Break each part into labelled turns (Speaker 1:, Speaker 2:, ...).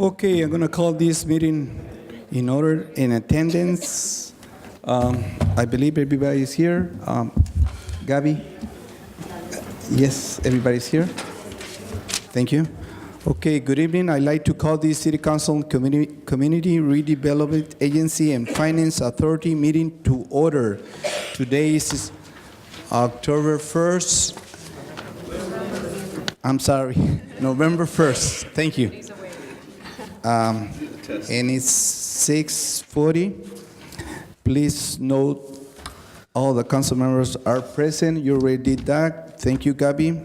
Speaker 1: Okay, I'm going to call this meeting in order. In attendance, I believe everybody is here. Gabby? Yes, everybody's here. Thank you. Okay, good evening. I'd like to call the City Council Community Redevelopment Agency and Finance Authority meeting to order. Today is October 1st. I'm sorry, November 1st. Thank you. And it's 6:40. Please note all the council members are present. You already did that. Thank you, Gabby.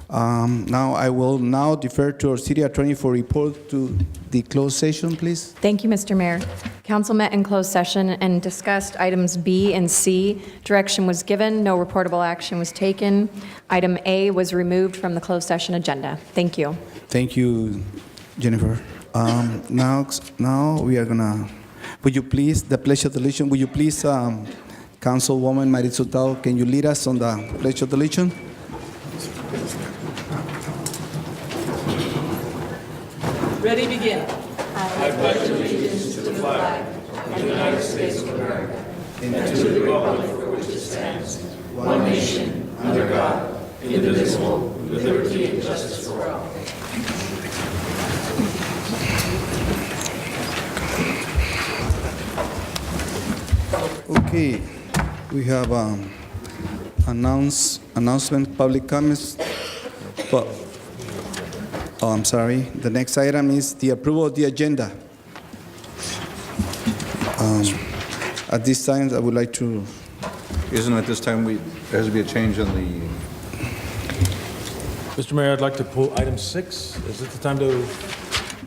Speaker 1: Now I will defer to our city attorney for report to the closed session, please.
Speaker 2: Thank you, Mr. Mayor. Council met in closed session and discussed items B and C. Direction was given, no reportable action was taken. Item A was removed from the closed session agenda. Thank you.
Speaker 1: Thank you, Jennifer. Now we are gonna, would you please, the Pledge of Allegiance, would you please, Councilwoman Maritza Tao, can you lead us on the Pledge of Allegiance?
Speaker 3: Ready, begin. I pledge allegiance to the flag of the United States of America and to the republic for which it stands, one nation, under God, indivisible, with liberty and justice for all.
Speaker 1: Okay, we have announcement, public comments. I'm sorry. The next item is the approval of the agenda. At this time, I would like to.
Speaker 4: Isn't at this time there has to be a change in the.
Speaker 5: Mr. Mayor, I'd like to pull item 6. Is it the time to?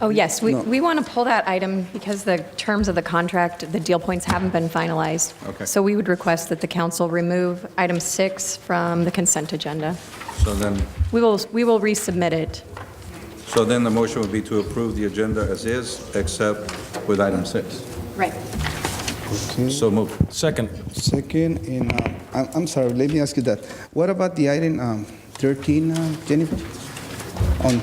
Speaker 2: Oh, yes,
Speaker 1: No.
Speaker 2: we want to pull that item because the terms of the contract, the deal points haven't been finalized.
Speaker 4: Okay.
Speaker 2: So we would request that the council remove item 6 from the consent agenda.
Speaker 4: So then
Speaker 2: We will resubmit it.
Speaker 4: the motion would be to approve the agenda as is, except with item 6.
Speaker 2: Right.
Speaker 1: Okay.
Speaker 4: So moved.
Speaker 5: Second.
Speaker 1: Second, and I'm sorry, let me ask you that. What about the item 13, Jennifer?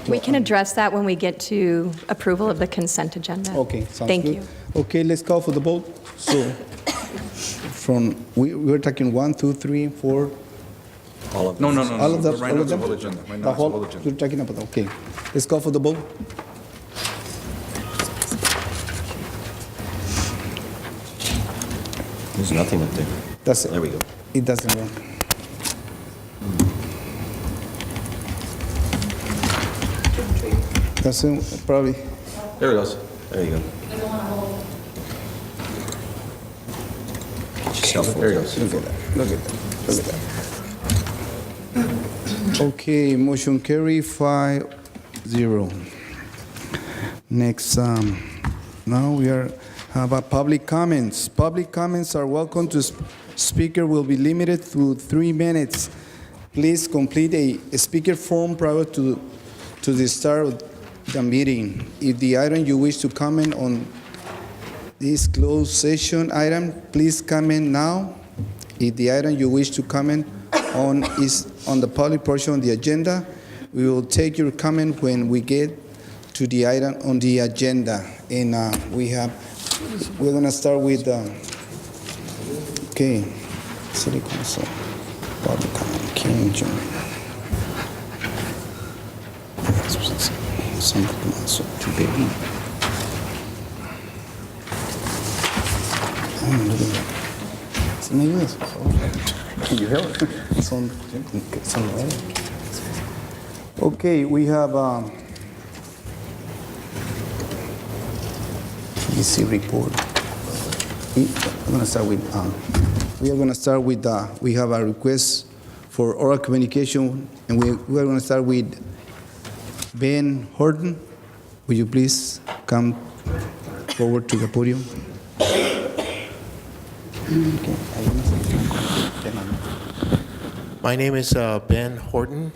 Speaker 2: We can address that when we get to approval of the consent agenda.
Speaker 1: Okay, sounds good.
Speaker 2: Thank you.
Speaker 1: Okay, let's call for the vote. So, we're talking 1, 2, 3, 4.
Speaker 4: No.
Speaker 1: All of them?
Speaker 4: Right
Speaker 1: All
Speaker 4: now
Speaker 1: of
Speaker 4: it's the
Speaker 1: them?
Speaker 4: whole agenda. Right
Speaker 1: The
Speaker 4: now it's the
Speaker 1: whole,
Speaker 4: whole agenda.
Speaker 1: you're talking about, okay. Let's call for the vote.
Speaker 6: There's nothing up there.
Speaker 1: That's it.
Speaker 6: There we go.
Speaker 1: It doesn't work. Doesn't, probably.
Speaker 4: There it goes.
Speaker 6: There you go.
Speaker 4: There it goes.
Speaker 1: Look at that, look at that, look at that. Okay, motion carry 5-0. Next, now we have a public comments. Public comments are welcome to speaker will be limited to 3 minutes. Please complete a speaker form prior to the start of the meeting. If the item you wish to comment on this closed session item, please comment now. If the item you wish to comment on is on the public portion of the agenda, we will take your comment when we get to the item on the agenda. And we're gonna start with, okay, City Council, public comment, King John. Too big. ¿Me ayudas, por favor? You help. Son nueve. Okay, we have EC report. We are going to start with we have a request for oral communication, and we are going to start with Ben Horton. Would you please come forward to the podium?
Speaker 7: My name is Ben Horton.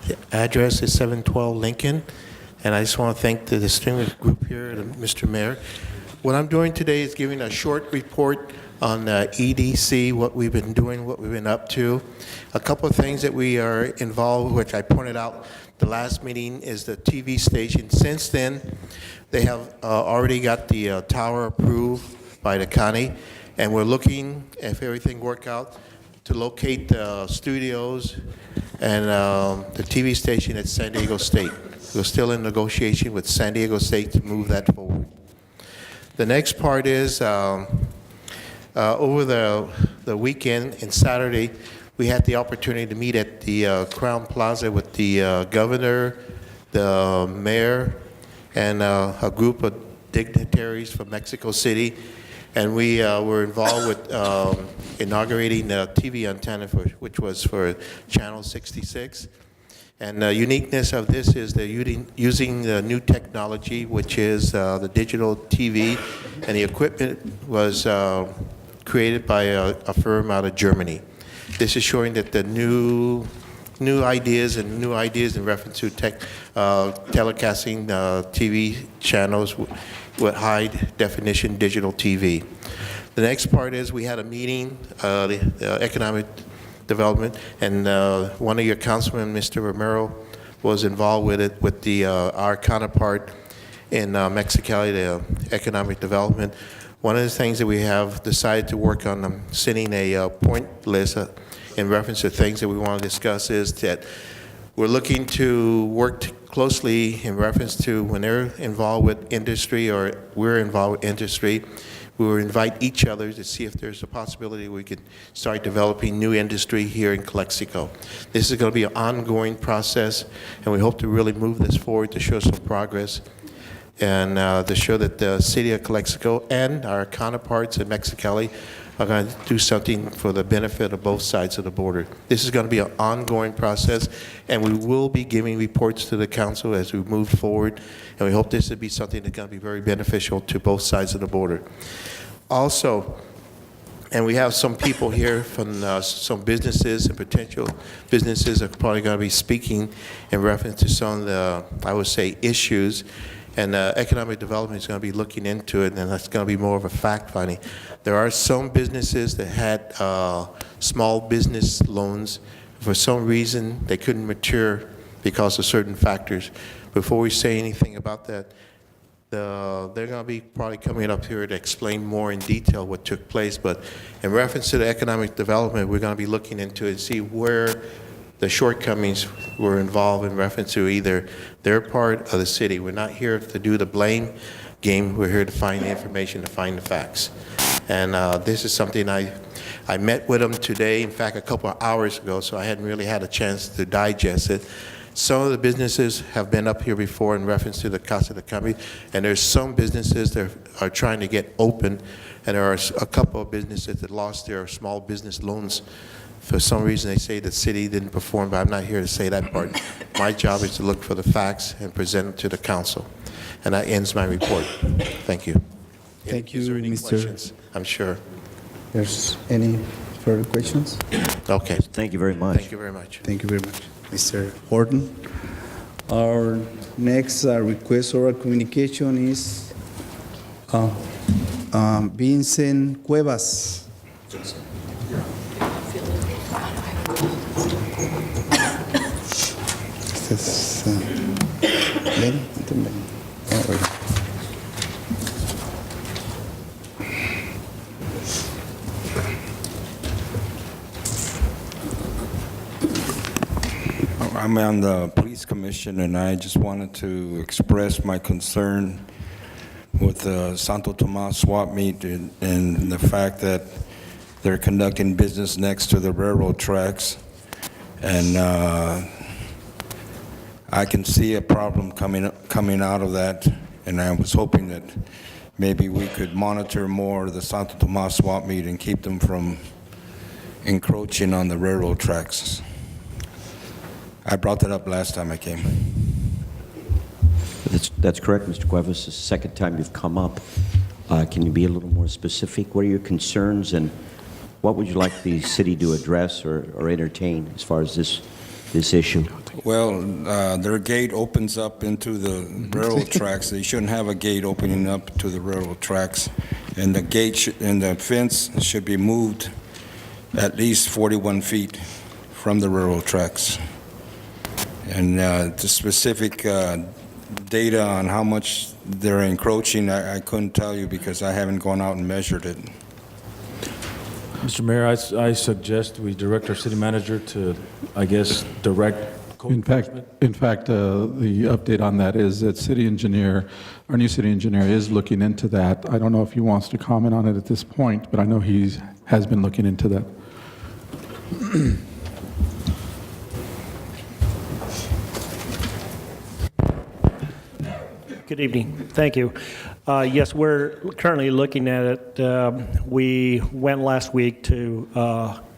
Speaker 7: The address is 712 Lincoln, and I just want to thank the distinguished group here, Mr. Mayor. What I'm doing today is giving a short report on EDC, what we've been doing, what we've been up to. A couple of things that we are involved, which I pointed out the last meeting, is the TV station. Since then, they have already got the tower approved by the county, and we're looking, if everything work out, to locate the studios and the TV station at San Diego State. We're still in negotiation with San Diego State to move that forward. The next part is over the weekend and Saturday, we had the opportunity to meet at the Crown Plaza with the governor, the mayor, and a group of dignitaries from Mexico City. And we were involved with inaugurating the TV antenna, which was for Channel 66. And the uniqueness of this is they're using the new technology, which is the digital TV, and the equipment was created by a firm out of Germany. This is showing that the new ideas in reference to telecasting TV channels with high definition digital TV. The next part is we had a meeting, the economic development, and one of your councilmen, Mr. Romero, was involved with it with our counterpart in Mexicali, the economic development. One of the things that we have decided to work on, sending a point list in reference to things that we want to discuss, is that we're looking to work closely in reference to when they're involved with industry or we're involved with industry. We will invite each other to see if there's a possibility we could start developing new industry here in Calexico. This is going to be an ongoing process, and we hope to really move this forward to show some progress and to show that the city of Calexico and our counterparts in Mexicali are going to do something for the benefit of both sides of the border. This is going to be an ongoing process, and we will be giving reports to the council as we move forward, and we hope this will be something that's going to be very beneficial to both sides of the border. Also, and we have some people here from some businesses and potential businesses are probably going to be speaking in reference to some of the, I would say, issues. And economic development is going to be looking into it, and that's going to be more of a fact-finding. There are some businesses that had small business loans. For some reason, they couldn't mature because of certain factors. Before we say anything about that, they're going to be probably coming up here to explain more in detail what took place. But in reference to the economic development, we're going to be looking into it and see where the shortcomings were involved in reference to either their part of the city. We're not here to do the blame game. We're here to find the information, to find the facts. And this is something I met with them today, in fact, a couple of hours ago, so I hadn't really had a chance to digest it. Some of the businesses have been up here before in reference to the Casa de Cambio, and there's some businesses that are trying to get open, and there are a couple of businesses that lost their small business loans. For some reason, they say the city didn't perform, but I'm not here to say that part. My job is to look for the facts and present them to the council. And that ends my report. Thank you.
Speaker 1: Thank you,
Speaker 7: Is there any
Speaker 1: Mr.
Speaker 7: questions? I'm sure.
Speaker 1: There's any further questions?
Speaker 7: Okay.
Speaker 6: Thank you very much.
Speaker 7: Thank you very much.
Speaker 1: Thank you very much. Mr. Horton. Our next request or communication is Vincent Cuevas. Este es, ven, ven.
Speaker 8: I'm on the police commission, and I just wanted to express my concern with the Santo Tomas swap meet and the fact that they're conducting business next to the railroad tracks. And I can see a problem coming out of that, and I was hoping that maybe we could monitor more the Santo Tomas swap meet and keep them from encroaching on the railroad tracks. I brought that up last time I came.
Speaker 6: That's correct, Mr. Cuevas. It's the second time you've come up. Can you be a little more specific? What are your concerns, and what would you like the city to address or entertain as far as this issue?
Speaker 8: Well, their gate opens up into the railroad tracks. They shouldn't have a gate opening up to the railroad tracks. and the and the fence should be moved at least 41 feet from the railroad tracks. And the specific data on how much they're encroaching, I couldn't tell you because I haven't gone out and measured it.
Speaker 5: Mr. Mayor, I suggest we direct our city manager to, I guess, direct code enforcement.
Speaker 9: In fact, the update on that is that our new city engineer is looking into that. I don't know if he wants to comment on it at this point, but I know he has been looking into that.
Speaker 10: Good evening. Thank you. Yes, we're currently looking at it. We went last week to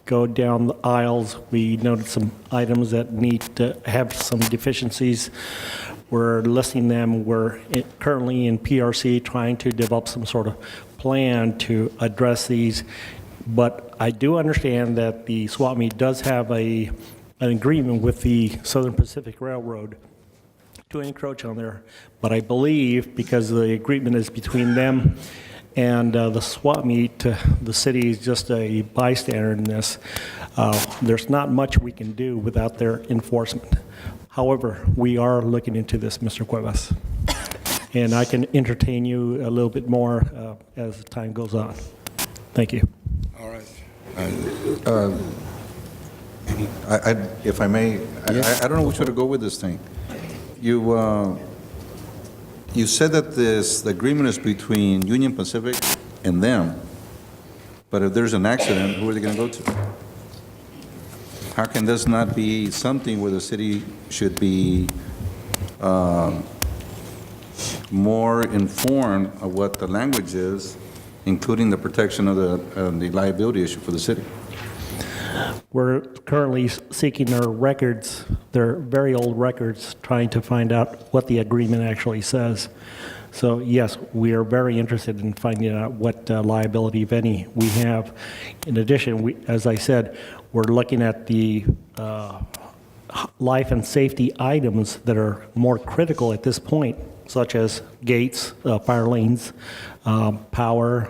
Speaker 10: go down the aisles. We noted some items that need to have some deficiencies. We're listing them. We're currently in PRC trying to develop some sort of plan to address these. But I do understand that the swap meet does have an agreement with the Southern Pacific Railroad to encroach on there. But I believe because the agreement is between them and the swap meet, the city is just a bystander in this. There's not much we can do without their enforcement. However, we are looking into this, Mr. Cuevas. And I can entertain you a little bit more as the time goes on. Thank you.
Speaker 8: All right.
Speaker 4: If I may, I don't know which way to go with this thing. You said that the agreement is between Union Pacific and them, but if there's an accident, who are they going to go to? How can this not be something where the city should be more informed of what the language is, including the protection of the liability issue for the city?
Speaker 10: We're currently seeking their records, their very old records, trying to find out what the agreement actually says. So yes, we are very interested in finding out what liability, if any, we have. In addition, as I said, we're looking at the life and safety items that are more critical at this point, such as gates, fire lanes, power,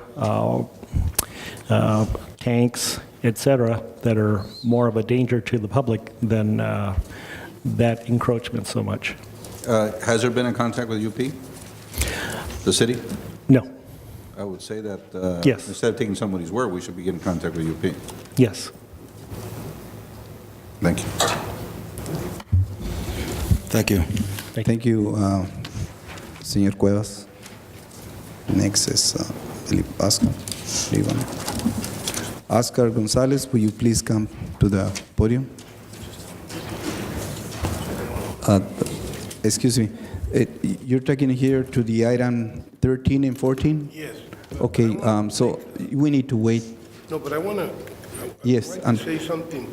Speaker 10: tanks, etc., that are more of a danger to the public than that encroachment so much.
Speaker 4: Has there been a contact with UP, the city?
Speaker 10: No.
Speaker 4: I would say that
Speaker 10: Yes.
Speaker 4: instead of taking somebody's word, we should be getting in contact with UP.
Speaker 10: Yes.
Speaker 4: Thank you.
Speaker 8: Thank you.
Speaker 1: Thank you, Señor Cuevas. Next is Oscar Gonzalez, will you please come to the podium? Excuse me, you're talking here to the item 13 and 14?
Speaker 11: Yes.
Speaker 1: Okay, so we need to wait.
Speaker 11: No, but I want to
Speaker 1: Yes,
Speaker 11: say something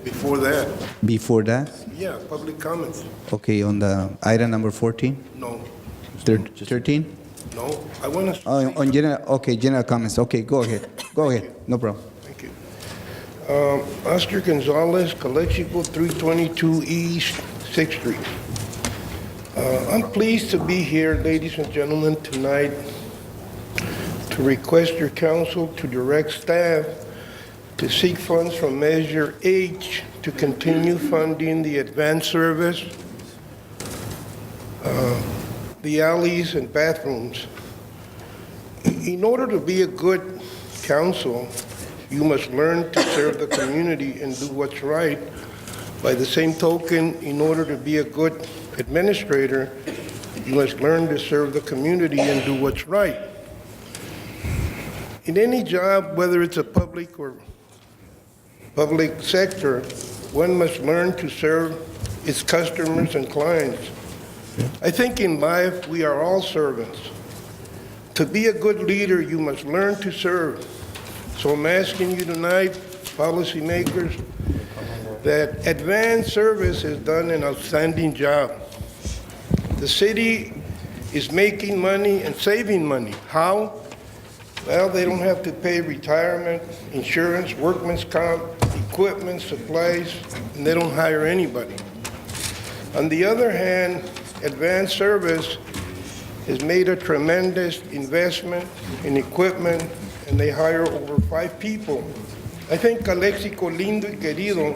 Speaker 11: before that.
Speaker 1: before that?
Speaker 11: Yeah, public comments.
Speaker 1: Okay, on the item number 14?
Speaker 11: No,
Speaker 1: 13?
Speaker 11: no, I want to.
Speaker 1: On general, okay, general comments, okay, go ahead, no problem.
Speaker 11: Thank you. Oscar Gonzalez, Calexico, 322 East 6th Street. I'm pleased to be here, ladies and gentlemen, tonight to request your counsel to direct staff to seek funds from Measure H to continue funding the advanced service, the alleys and bathrooms. In order to be a good council, you must learn to serve the community and do what's right. By the same token, in order to be a good administrator, you must learn to serve the community and do what's right. In any job, whether it's a public or public sector, one must learn to serve its customers and clients. I think in life, we are all servants. To be a good leader, you must learn to serve. So I'm asking you tonight, policymakers, that advanced service has done an outstanding job. The city is making money and saving money. How? Well, they don't have to pay retirement, insurance, workman's comp, equipment, supplies, and they don't hire anybody. On the other hand, advanced service has made a tremendous investment in equipment, and they hire over 5 people. I think Calexico Lindo y Querido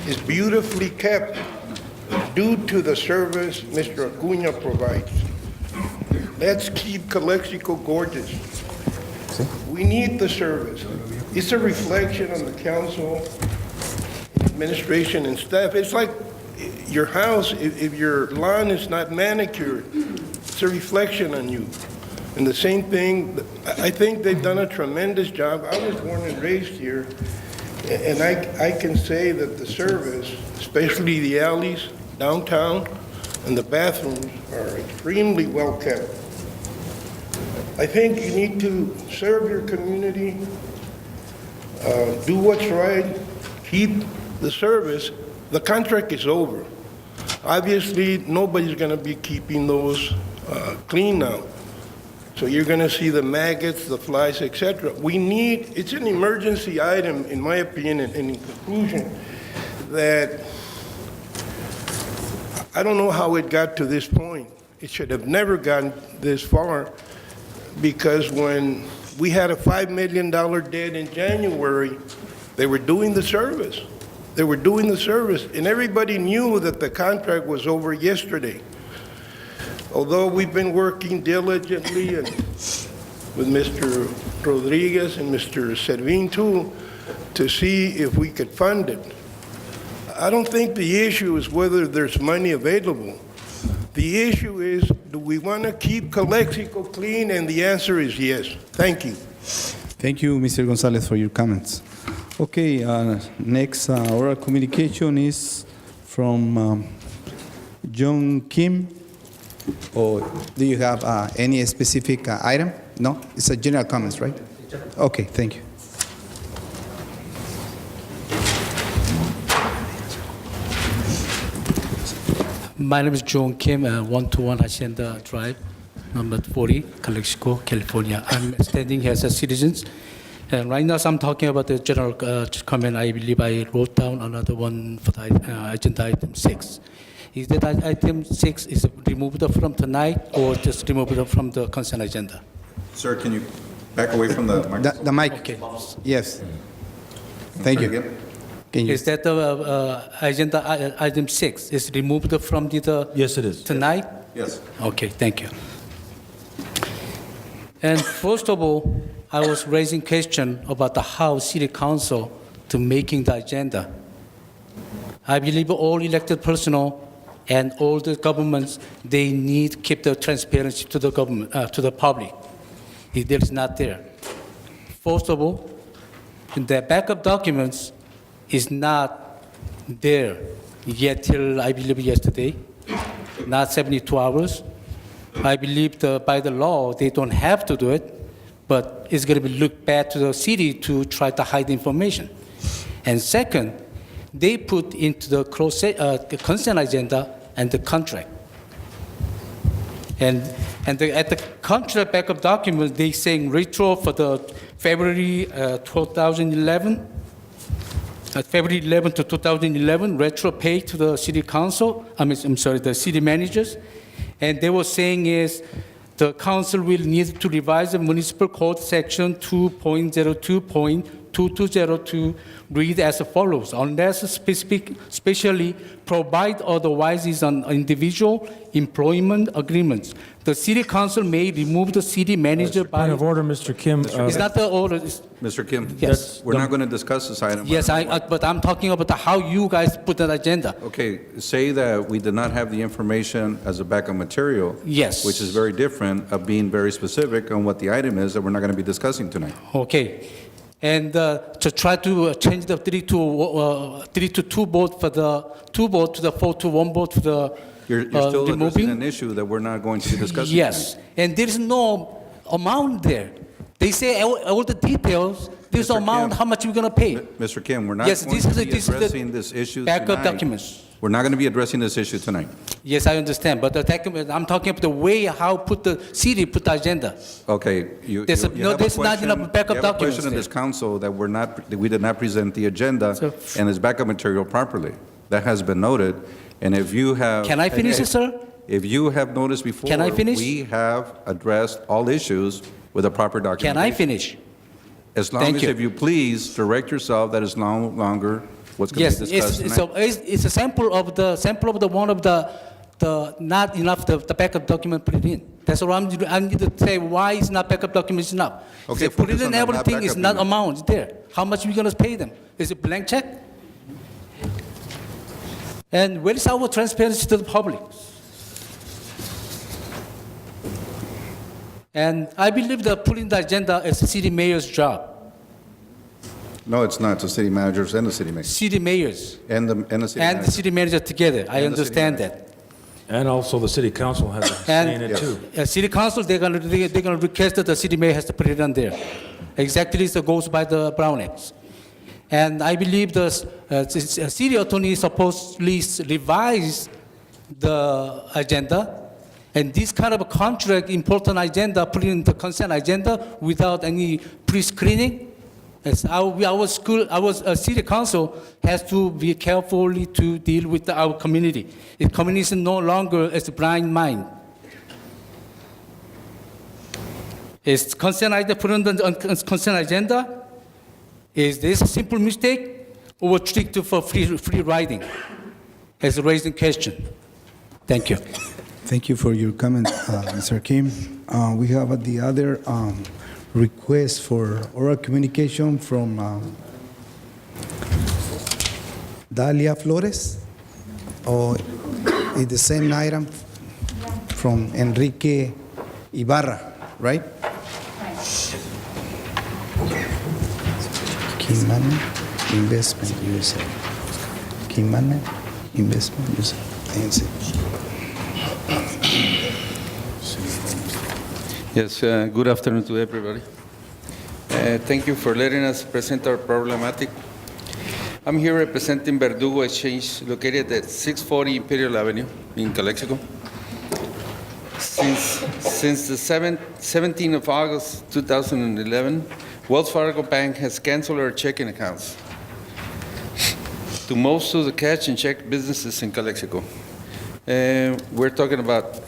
Speaker 11: is beautifully kept due to the service Mr. Acuña provides. Let's keep Calexico gorgeous. We need the service. It's a reflection on the council, administration, and staff. It's like your house, if your lawn is not manicured, it's a reflection on you. And the same thing, I think they've done a tremendous job. I was born and raised here, and I can say that the service, especially the alleys, downtown, and the bathrooms are extremely well kept. I think you need to serve your community, do what's right, keep the service. The contract is over. Obviously, nobody's going to be keeping those clean now. So you're going to see the maggots, the flies, etc. It's an emergency item, in my opinion, and in conclusion, that I don't know how it got to this point. It should have never gotten this far, because when we had a $5 million debt in January, they were doing the service. They were doing the service, and everybody knew that the contract was over yesterday. Although we've been working diligently and with Mr. Rodriguez and Mr. Servin too, to see if we could fund it. I don't think the issue is whether there's money available. The issue is, do we want to keep Calexico clean? And the answer is yes. Thank you.
Speaker 1: Thank you, Mr. Gonzalez, for your comments. Okay, next oral communication is from John Kim. Or do you have any specific item? No? It's a general comments, right? Okay, thank you.
Speaker 12: My name is John Kim, 121 Hacienda Drive, number 40, Calexico, California. I'm standing here as a citizen. And right now, I'm talking about the general comment. I believe I wrote down another one for the agenda item 6. Is that item 6 is removed from tonight or just removed from the consent agenda?
Speaker 4: Sir, can you back away from the microphone?
Speaker 1: The mic.
Speaker 12: Okay.
Speaker 1: Yes. Thank you.
Speaker 4: Again?
Speaker 1: Can you?
Speaker 12: Is that the agenda item 6 is removed from the
Speaker 5: Yes, it is.
Speaker 12: tonight?
Speaker 4: Yes.
Speaker 12: Okay, thank you. And first of all, I was raising question about the how city council to making the agenda. I believe all elected personnel and all the governments, they need to keep the transparency to the government, to the public. If there is not there. First of all, the backup documents is not there yet till I believe yesterday, not 72 hours. I believe by the law, they don't have to do it, but it's going to be looked bad to the city to try to hide information. And second, they put into the consent agenda and the contract. And at the contract backup document, they saying retro for the February 2011, February 11 to 2011, retro pay to the city council, the city managers. And they were saying is the council will need to revise the municipal code section 2.02.2202 to read as follows: unless specially provide otherwise is an individual employment agreements. The city council may remove the city manager by...
Speaker 5: Point of order, Mr. Kim.
Speaker 12: It's not the order.
Speaker 4: Mr. Kim?
Speaker 12: Yes.
Speaker 4: We're not going to discuss this item.
Speaker 12: Yes, but I'm talking about how you guys put that agenda.
Speaker 4: Okay, say that we did not have the information as a backup material.
Speaker 12: Yes.
Speaker 4: Which is very different of being very specific on what the item is that we're not going to be discussing tonight.
Speaker 12: Okay. And to try to change the 3 to 2 vote for the 2 vote to the 4 to 1 vote for the
Speaker 4: You're still addressing
Speaker 12: removing.
Speaker 4: an issue that we're not going to be discussing.
Speaker 12: Yes,
Speaker 4: tonight.
Speaker 12: and there is no amount there. They say all the details. There's no
Speaker 4: Mr.
Speaker 12: amount
Speaker 4: Kim,
Speaker 12: how much we're gonna pay.
Speaker 4: Mr. Kim, we're not
Speaker 12: Yes,
Speaker 4: going
Speaker 12: this
Speaker 4: to
Speaker 12: is
Speaker 4: be
Speaker 12: the
Speaker 4: addressing this issue
Speaker 12: backup
Speaker 4: tonight.
Speaker 12: documents.
Speaker 4: We're not going to be addressing this issue tonight.
Speaker 12: Yes, I understand, but the document, I'm talking about the way how put the city put the agenda.
Speaker 4: Okay,
Speaker 12: There's not enough backup
Speaker 4: you have a
Speaker 12: documents
Speaker 4: question in this
Speaker 12: there.
Speaker 4: council that we did not present the agenda and its backup material properly. That has been noted, and if you have...
Speaker 12: Can I finish it, sir?
Speaker 4: If you have noticed before,
Speaker 12: Can I finish?
Speaker 4: we have addressed all issues with the proper
Speaker 12: Can
Speaker 4: documentation.
Speaker 12: I finish?
Speaker 4: As long
Speaker 12: Thank
Speaker 4: as,
Speaker 12: you.
Speaker 4: if you please, direct yourself, that is no longer what's going
Speaker 12: Yes,
Speaker 4: to be discussed tonight.
Speaker 12: it's a sample of the one of the not enough the backup document put it in. That's what I need to say why it's not backup document is enough.
Speaker 4: Okay,
Speaker 12: They put it
Speaker 4: focus on
Speaker 12: in
Speaker 4: that, not
Speaker 12: everything is
Speaker 4: backup
Speaker 12: not amount it's there. How much we gonna pay them? Is it blank check? And where is our transparency to the public? And I believe that putting the agenda is the city mayor's job.
Speaker 4: No, it's not, it's the city managers and the city mayor.
Speaker 12: City mayors
Speaker 4: And the city
Speaker 12: and
Speaker 4: manager.
Speaker 12: the city manager together. I
Speaker 4: And the city
Speaker 12: understand
Speaker 4: manager.
Speaker 12: that.
Speaker 5: And also the city council has a say in
Speaker 12: And
Speaker 5: it too.
Speaker 12: city council, they're gonna request that the city mayor has to put it on there. Exactly, so goes by the Brown Act. And I believe the city attorney supposedly revise the agenda, and this kind of a contract, important agenda, put in the consent agenda without any pre-screening. As our city council has to be carefully to deal with our community. The community is no longer as a blind mind. Is consent agenda put on the consent agenda? Is this a simple mistake or trick for free riding? As a raising question. Thank you.
Speaker 1: Thank you for your comment, Mr. Kim. We have the other request for oral communication from Dalia Flores, or it's the same item from Enrique Ibarra, right? Kimana Investment USA. Kimana Investment USA. ANC.
Speaker 13: Yes, good afternoon to everybody. Thank you for letting us present our problematic. I'm here representing Verdugo Exchange, located at 640 Imperial Avenue in Calexico. Since the 17th of August 2011, Wells Fargo Bank has canceled our checking accounts to most of the cash and check businesses in Calexico. We're talking about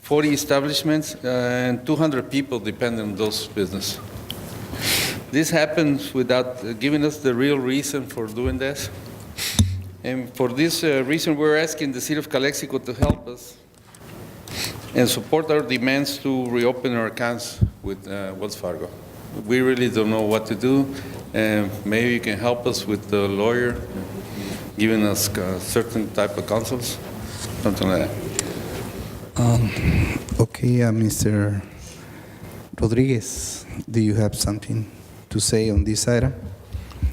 Speaker 13: 40 establishments and 200 people depend on those businesses. This happens without giving us the real reason for doing this. And for this reason, we're asking the city of Calexico to help us and support our demands to reopen our accounts with Wells Fargo. We really don't know what to do, and maybe you can help us with the lawyer, giving us certain type of counsels, something like that.
Speaker 1: Okay, Mr. Rodriguez, do you have something to say on this item?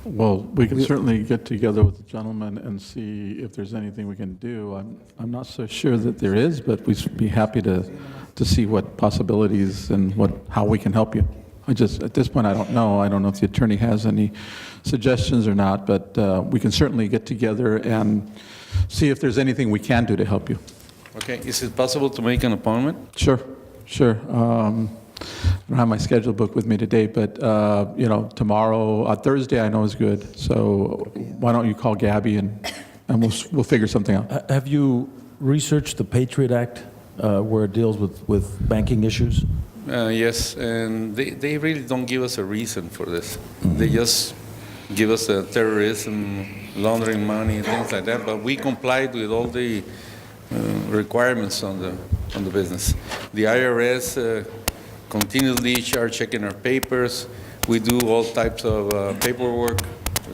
Speaker 9: Well, we can certainly get together with the gentleman and see if there's anything we can do. I'm not so sure that there is, but we'd be happy to see what possibilities and how we can help you. At this point, I don't know. I don't know if the attorney has any suggestions or not, but we can certainly get together and see if there's anything we can do to help you.
Speaker 13: Okay, is it possible to make an appointment?
Speaker 9: Sure. I don't have my schedule book with me today, but tomorrow, Thursday, I know is good. So why don't you call Gabby and we'll figure something out.
Speaker 5: Have you researched the Patriot Act where it deals with banking issues?
Speaker 13: Yes, and they really don't give us a reason for this. They just give us a terrorism, laundering money, things like that, but we complied with all the requirements on the business. The IRS continually checking our papers. We do all types of paperwork,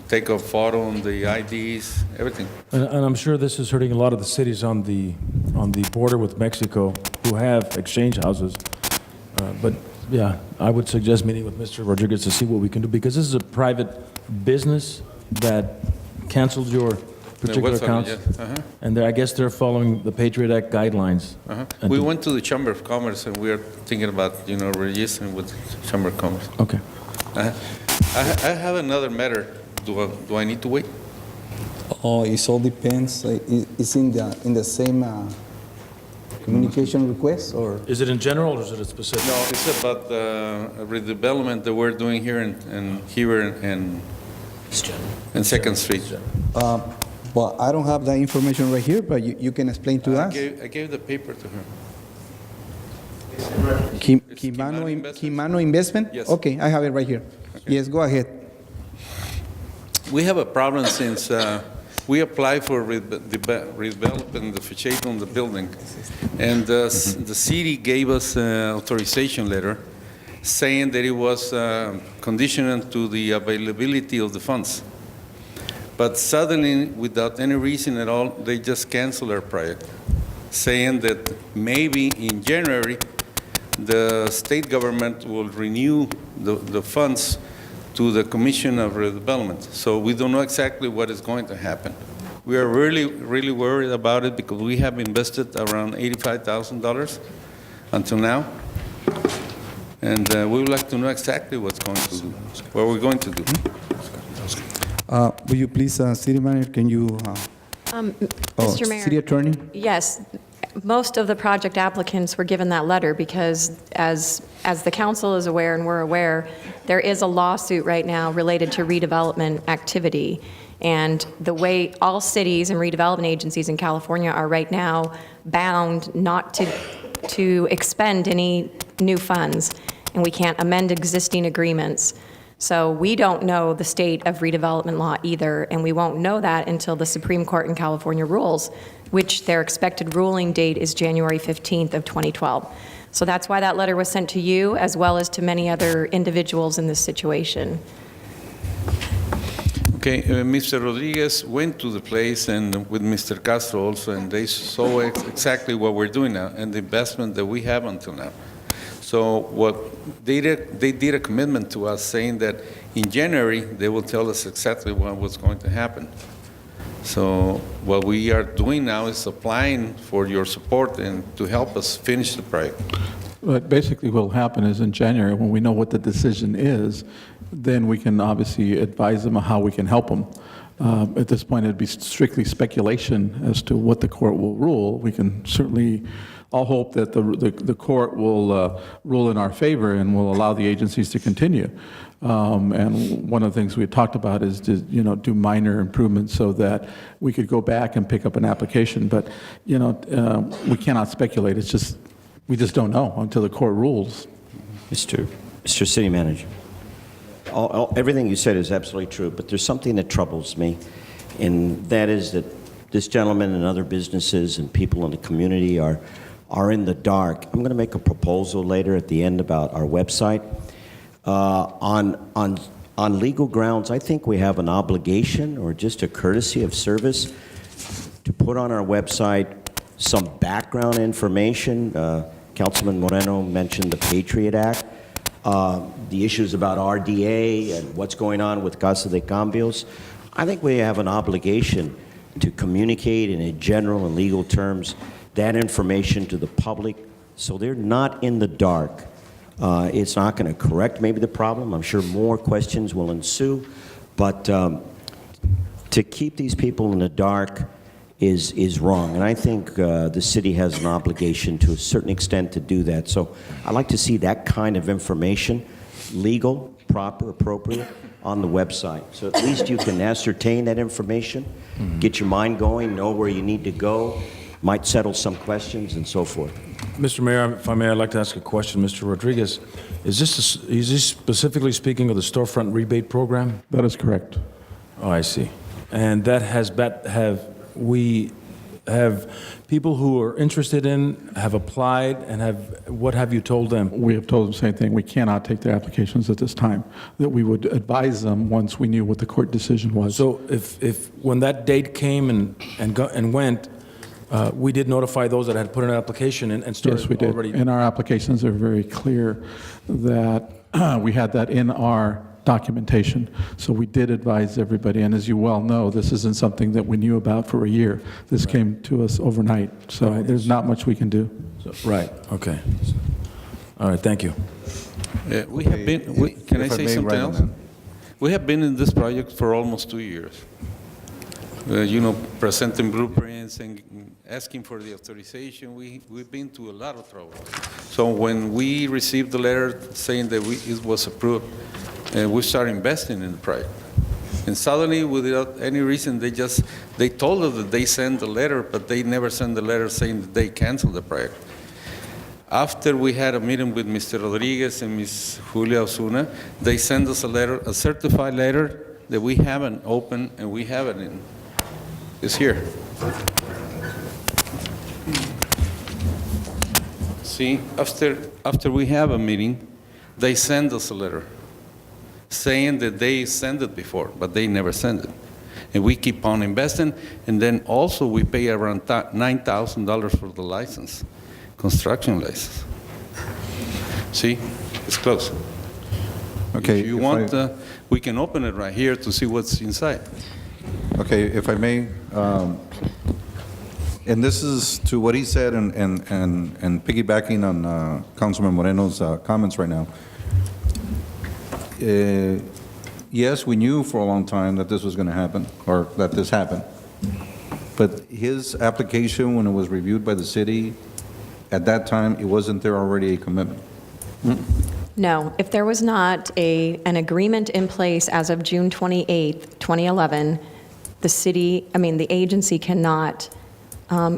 Speaker 13: take a photo on the IDs, everything.
Speaker 5: And I'm sure this is hurting a lot of the cities on the border with Mexico who have exchange houses. But yeah, I would suggest meeting with Mr. Rodriguez to see what we can do, because this is a private business that canceled your particular accounts.
Speaker 13: Yeah.
Speaker 5: And I guess they're following the Patriot Act guidelines. And
Speaker 13: We went to the Chamber of Commerce, and we are thinking about, registering with the Chamber of Commerce.
Speaker 5: Okay.
Speaker 13: I have another matter. Do I need to wait?
Speaker 1: Oh, it all depends. It's in the same communication request, or?
Speaker 5: Is it in general, or is it a specific?
Speaker 13: No, it's about the redevelopment that we're doing here in 2nd Street.
Speaker 1: Well, I don't have that information right here, but you can explain to us.
Speaker 13: I gave the paper to her.
Speaker 1: Kimano Investment?
Speaker 13: Yes.
Speaker 1: Okay, I have it right here. Yes, go ahead.
Speaker 13: We have a problem since we applied for redeveloping the facade on the building, and the city gave us an authorization letter saying that it was conditional to the availability of the funds. But suddenly, without any reason at all, they just canceled our project, saying that maybe in January, the state government will renew the funds to the Commission of Redevelopment. So we don't know exactly what is going to happen. We are really, really worried about it because we have invested around $85,000 until now. And we would like to know exactly what we're going to do.
Speaker 1: Will you please, City Manager, can you?
Speaker 2: Mr. Mayor.
Speaker 1: City Attorney?
Speaker 2: Yes, most of the project applicants were given that letter because, as the council is aware and we're aware, there is a lawsuit right now related to redevelopment activity. And the way all cities and redevelopment agencies in California are right now bound not to expend any new funds, and we can't amend existing agreements. So we don't know the state of redevelopment law either, and we won't know that until the Supreme Court in California rules, which their expected ruling date is January 15th of 2012. So that's why that letter was sent to you, as well as to many other individuals in this situation.
Speaker 13: Okay, Mr. Rodriguez went to the place and with Mr. Castro also, and they saw exactly what we're doing now and the investment that we have until now. So what they did a commitment to us saying that in January, they will tell us exactly what was going to happen. So what we are doing now is applying for your support and to help us finish the project.
Speaker 9: But basically what will happen is in January, when we know what the decision is, then we can obviously advise them on how we can help them. At this point, it'd be strictly speculation as to what the court will rule. We can certainly all hope that the court will rule in our favor and will allow the agencies to continue. And one of the things we talked about is to, do minor improvements so that we could go back and pick up an application. But, we cannot speculate. It's just, we just don't know until the court rules.
Speaker 6: Mr. City Manager, everything you said is absolutely true, but there's something that troubles me, and that is that this gentleman and other businesses and people in the community are in the dark. I'm going to make a proposal later at the end about our website. On legal grounds, I think we have an obligation or just a courtesy of service to put on our website some background information. Councilman Moreno mentioned the Patriot Act, the issues about RDA and what's going on with Casa de Cambios. I think we have an obligation to communicate in general and legal terms that information to the public so they're not in the dark. It's not going to correct maybe the problem. I'm sure more questions will ensue, but to keep these people in the dark is wrong. And I think the city has an obligation to a certain extent to do that. So I'd like to see that kind of information, legal, proper, appropriate, on the website. So at least you can ascertain that information, get your mind going, know where you need to go, might settle some questions and so forth.
Speaker 5: Mr. Mayor, if I may, I'd like to ask a question. Mr. Rodriguez, is this specifically speaking of the storefront rebate program?
Speaker 9: That is correct.
Speaker 5: Oh, I see. And that have people who are interested in, have applied, and what have you told them?
Speaker 9: We have told them the same thing. We cannot take their applications at this time, that we would advise them once we knew what the court decision was.
Speaker 5: So if when that date came and went, we did notify those that had put in an application and started
Speaker 9: yes, we did.
Speaker 5: already.
Speaker 9: And our applications are very clear that we had that in our documentation. So we did advise everybody. And as you well know, this isn't something that we knew about for a year. This came to us overnight. So there's not much we can do.
Speaker 5: Right. Okay. All right. Thank you.
Speaker 13: We have been. Can I say something else? We have been in this project for almost 2 years. Presenting blueprints and asking for the authorization. We've been to a lot of trouble. So when we received the letter saying that it was approved, we started investing in the project. And suddenly, without any reason, they told us that they sent a letter, but they never sent the letter saying that they canceled the project. After we had a meeting with Mr. Rodriguez and Ms. Julia Osuna, they sent us a letter, a certified letter that we haven't opened and we have it in. It's here. See, after we have a meeting, they send us a letter saying that they sent it before, but they never send it. And we keep on investing, and then also we pay around $9,000 for the license, construction license. See, it's close.
Speaker 4: Okay,
Speaker 13: If you
Speaker 4: if
Speaker 13: want, we can open it right here to see what's inside.
Speaker 4: Okay, if I may, and this is to what he said and piggybacking on Councilman Moreno's comments right now. Yes, we knew for a long time that this was going to happen, or that this happened. But his application, when it was reviewed by the city, at that time, it wasn't there already a commitment?
Speaker 2: No, if there was not an agreement in place as of June 28th, 2011, the agency cannot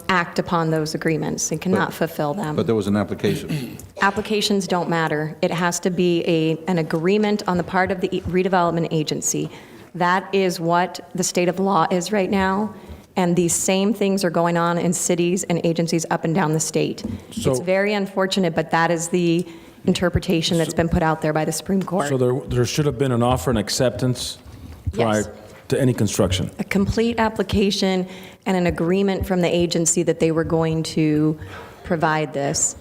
Speaker 2: act upon those agreements and cannot fulfill them.
Speaker 4: But there was an application.
Speaker 2: Applications don't matter. It has to be an agreement on the part of the redevelopment agency. That is what the state of law is right now, and these same things are going on in cities and agencies up and down the state.
Speaker 5: So-
Speaker 2: It's very unfortunate, but that is the interpretation that's been put out there by the Supreme Court.
Speaker 5: So there should have been an offer and acceptance prior
Speaker 2: Yes.
Speaker 5: to any construction.
Speaker 2: A complete application and an agreement from the agency that they were going to provide this.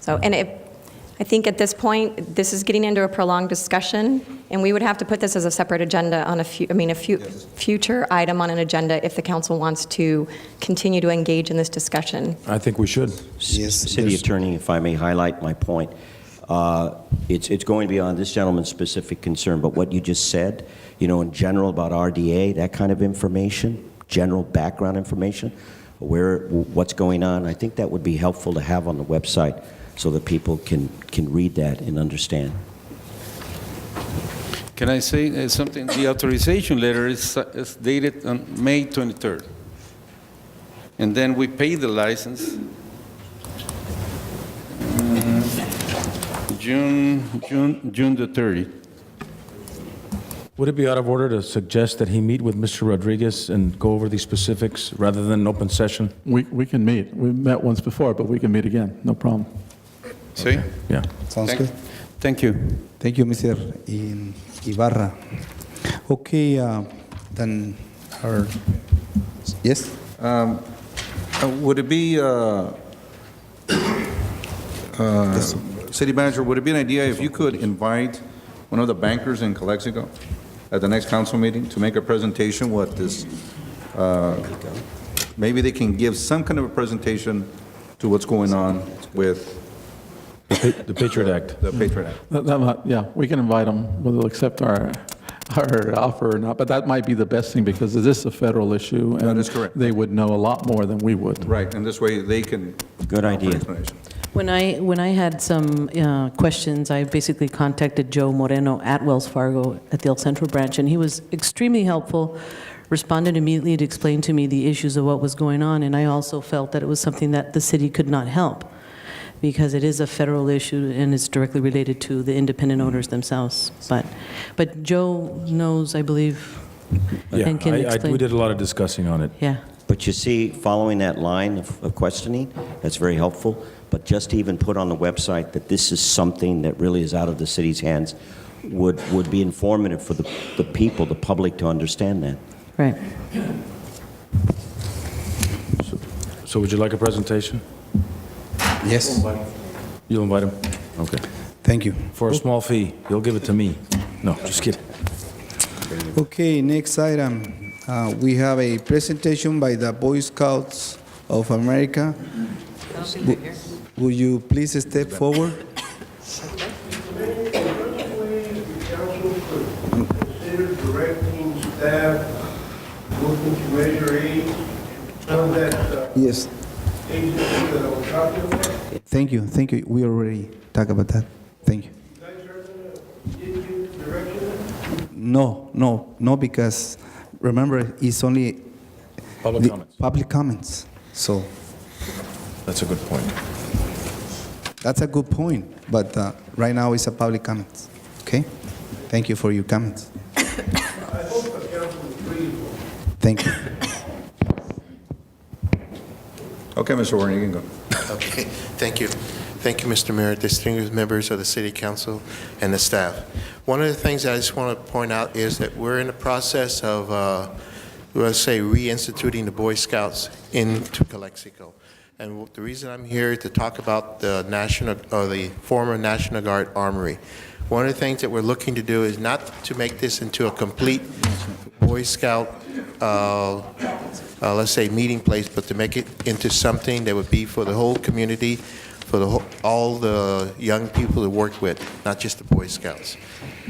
Speaker 2: So, and I think at this point, this is getting into a prolonged discussion, and we would have to put this as a separate agenda on a future item on an agenda if the council wants to continue to engage in this discussion.
Speaker 5: I think we should.
Speaker 1: Yes,
Speaker 6: City
Speaker 1: there's-
Speaker 6: Attorney, if I may highlight my point, it's going beyond this gentleman's specific concern, but what you just said, in general about RDA, that kind of information, general background information, what's going on, I think that would be helpful to have on the website so that people can read that and understand.
Speaker 13: Can I say something? The authorization letter is dated on May 23rd. And then we pay the license June the 30th.
Speaker 5: Would it be out of order to suggest that he meet with Mr. Rodriguez and go over these specifics rather than an open session?
Speaker 9: We can meet. We've met once before, but we can meet again, no problem.
Speaker 13: See?
Speaker 5: Yeah.
Speaker 1: Sounds good.
Speaker 13: Thank you.
Speaker 1: Thank you, Mr. Ibarra. Okay, then yes?
Speaker 4: Would it be, City Manager, would it be an idea if you could invite one of the bankers in Calexico at the next council meeting to make a presentation what this, maybe they can give some kind of a presentation to what's going on with
Speaker 5: The Patriot Act.
Speaker 4: the Patriot Act?
Speaker 9: Yeah, we can invite them, whether they'll accept our offer or not, but that might be the best thing, because this is a federal issue.
Speaker 4: That
Speaker 9: and
Speaker 4: is correct.
Speaker 9: They would know a lot more than we would.
Speaker 4: Right, and this way they can.
Speaker 6: Good idea.
Speaker 4: offer explanation.
Speaker 14: When I had some questions, I basically contacted Joe Moreno at Wells Fargo at the El Centro branch, and he was extremely helpful, responded immediately to explain to me the issues of what was going on, and I also felt that it was something that the city could not help, because it is a federal issue and it's directly related to the independent owners themselves. But Joe knows, I believe,
Speaker 5: Yeah,
Speaker 14: and can explain.
Speaker 5: we did a lot of discussing on it.
Speaker 14: Yeah.
Speaker 6: But you see, following that line of questioning, that's very helpful. But just to even put on the website that this is something that really is out of the city's hands would be informative for the people, the public, to understand that.
Speaker 14: Right.
Speaker 5: So would you like a presentation?
Speaker 1: Yes.
Speaker 5: You'll invite him? Okay.
Speaker 1: Thank you.
Speaker 5: For a small fee. He'll give it to me. No, just kidding.
Speaker 1: Okay, next item. We have a presentation by the Boy Scouts of America. Would you please step forward?
Speaker 11: Consider directing staff looking to measure age, some that
Speaker 1: Yes.
Speaker 11: agency that I was talking about.
Speaker 1: Thank you. Thank you. We already talked about that. Thank you.
Speaker 11: You guys are going to give you direction?
Speaker 1: No, because remember, it's only
Speaker 5: Public
Speaker 1: the
Speaker 5: comments.
Speaker 1: public comments. So
Speaker 5: That's a good point.
Speaker 1: that's a good point, but right now it's a public comment. Okay? Thank you for your comments.
Speaker 11: I hope the council agrees.
Speaker 1: Thank you.
Speaker 4: Okay, Mr. Warren, you can go.
Speaker 7: Okay, thank you. Thank you, Mr. Mayor, distinguished members of the City Council and the staff. One of the things I just want to point out is that we're in the process of, let's say, reinstituting the Boy Scouts into Calexico. And the reason I'm here to talk about the the former National Guard Armory. One of the things that we're looking to do is not to make this into a complete Boy Scout, let's say, meeting place, but to make it into something that would be for the whole community, for all the young people to work with, not just the Boy Scouts.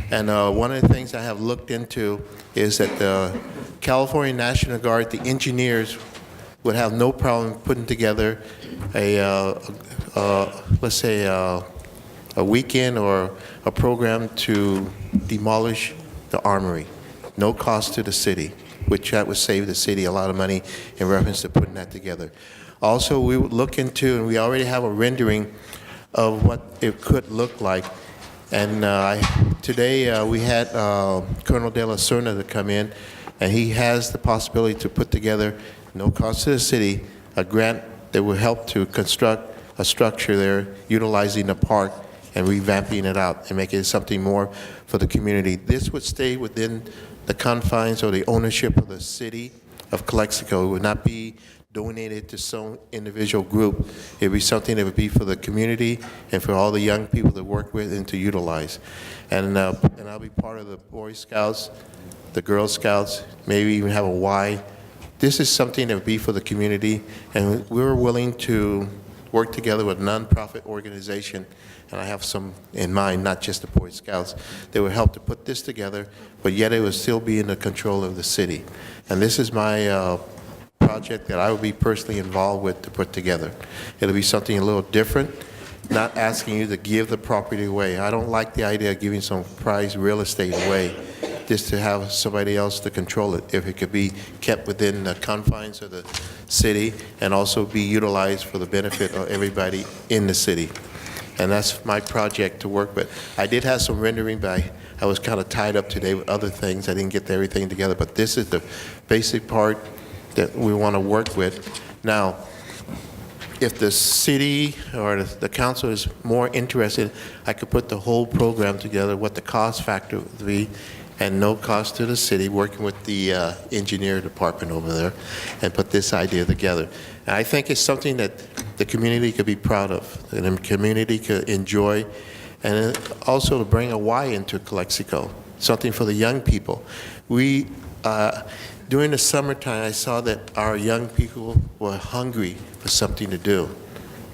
Speaker 7: And one of the things I have looked into is that the California National Guard, the engineers, would have no problem putting together let's say, a weekend or a program to demolish the armory. No cost to the city, which that would save the city a lot of money in reference to putting that together. Also, we would look into, and we already have a rendering of what it could look like. And today we had Colonel De La Serna to come in, and he has the possibility to put together, no cost to the city, a grant that will help to construct a structure there, utilizing the park and revamping it out and making it something more for the community. This would stay within the confines or the ownership of the city of Calexico. It would not be donated to some individual group. It would be something that would be for the community and for all the young people to work with and to utilize. And I'll be part of the Boy Scouts, the Girl Scouts, maybe even have a Y. This is something that would be for the community, and we're willing to work together with a nonprofit organization, and I have some in mind, not just the Boy Scouts, that would help to put this together, but yet it would still be in the control of the city. And this is my project that I will be personally involved with to put together. It'll be something a little different, not asking you to give the property away. I don't like the idea of giving some prized real estate away, just to have somebody else to control it, if it could be kept within the confines of the city and also be utilized for the benefit of everybody in the city. And that's my project to work with. I did have some rendering, but I was kind of tied up today with other things. I didn't get everything together, but this is the basic part that we want to work with. Now, if the city or the council is more interested, I could put the whole program together, what the cost factor would be, and no cost to the city, working with the engineer department over there, and put this idea together. And I think it's something that the community could be proud of, and the community could enjoy, and also to bring a Y into Calexico, something for the young people. We, during the summertime, I saw that our young people were hungry for something to do,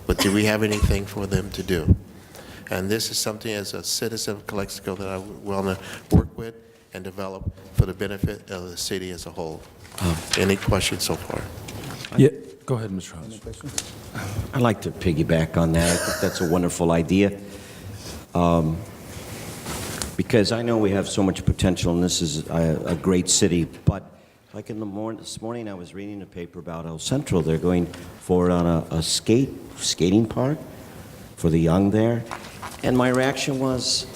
Speaker 7: but do we have anything for them to do? And this is something as a citizen of Calexico that I want to work with and develop for the benefit of the city as a whole. Any questions so far?
Speaker 5: Yeah, go ahead, Mr. Hodge.
Speaker 6: I'd like to piggyback on that. I think that's a wonderful idea. Because I know we have so much potential, and this is a great city, but like in the morning, this morning I was reading a paper about El Centro. They're going forward on a skating park for the young there. And my reaction was,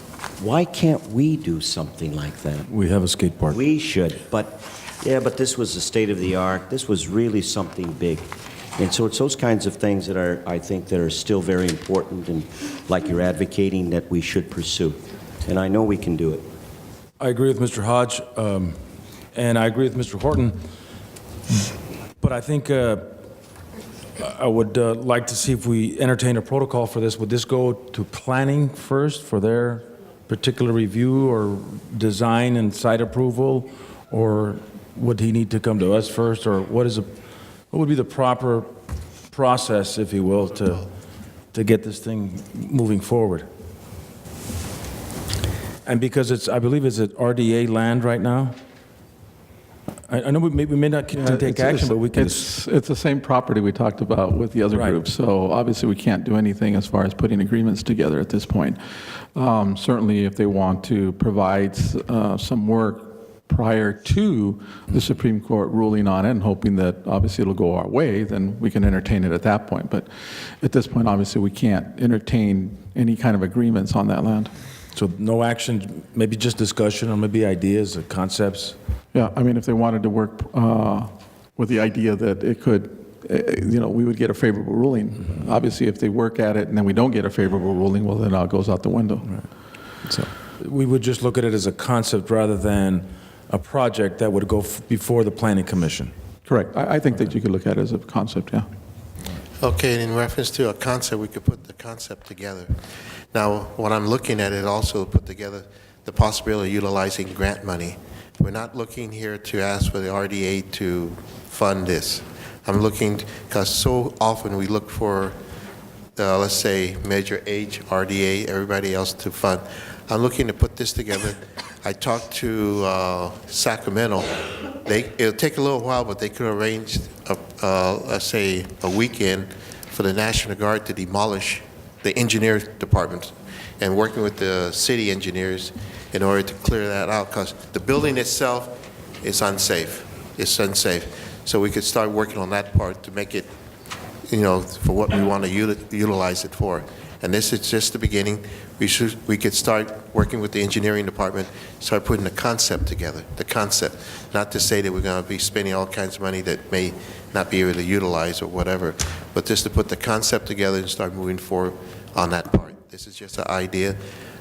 Speaker 6: why can't we do something like that?
Speaker 5: We have a skate park.
Speaker 6: We should, but this was the state of the art. This was really something big. And so it's those kinds of things that are, I think, that are still very important, and like you're advocating, that we should pursue. And I know we can do it.
Speaker 5: I agree with Mr. Hodge, and I agree with Mr. Horton, but I think I would like to see if we entertain a protocol for this. Would this go to planning first for their particular review or design and site approval, or would he need to come to us first, or what would be the proper process, if you will, to get this thing moving forward? And because I believe it's at RDA land right now, I know we may not can take action, but we can.
Speaker 9: It's the same property we talked about with the other
Speaker 5: Right.
Speaker 9: groups, so obviously we can't do anything as far as putting agreements together at this point. Certainly, if they want to provide some work prior to the Supreme Court ruling on it and hoping that obviously it'll go our way, then we can entertain it at that point. But at this point, obviously, we can't entertain any kind of agreements on that land.
Speaker 5: So no action, maybe just discussion or maybe ideas or concepts?
Speaker 9: Yeah, I mean, if they wanted to work with the idea that it could, we would get a favorable ruling. Obviously, if they work at it and then we don't get a favorable ruling, well, then it goes out the window.
Speaker 5: Right. So we would just look at it as a concept rather than a project that would go before the Planning Commission.
Speaker 9: Correct. I think that you could look at it as a concept, yeah.
Speaker 7: Okay, and in reference to a concept, we could put the concept together. Now, what I'm looking at, it also put together the possibility of utilizing grant money. We're not looking here to ask for the RDA to fund this. I'm looking, because so often we look for, let's say, Measure H, RDA, everybody else to fund. I'm looking to put this together. I talked to Sacramento. It'll take a little while, but they could arrange, let's say, a weekend for the National Guard to demolish the engineer department and working with the city engineers in order to clear that out, because the building itself is unsafe. It's unsafe. So we could start working on that part to make it, for what we want to utilize it for. And this is just the beginning. We could start working with the engineering department, start putting the concept together, the concept. Not to say that we're going to be spending all kinds of money that may not be able to utilize or whatever, but just to put the concept together and start moving forward on that part. This is just an idea.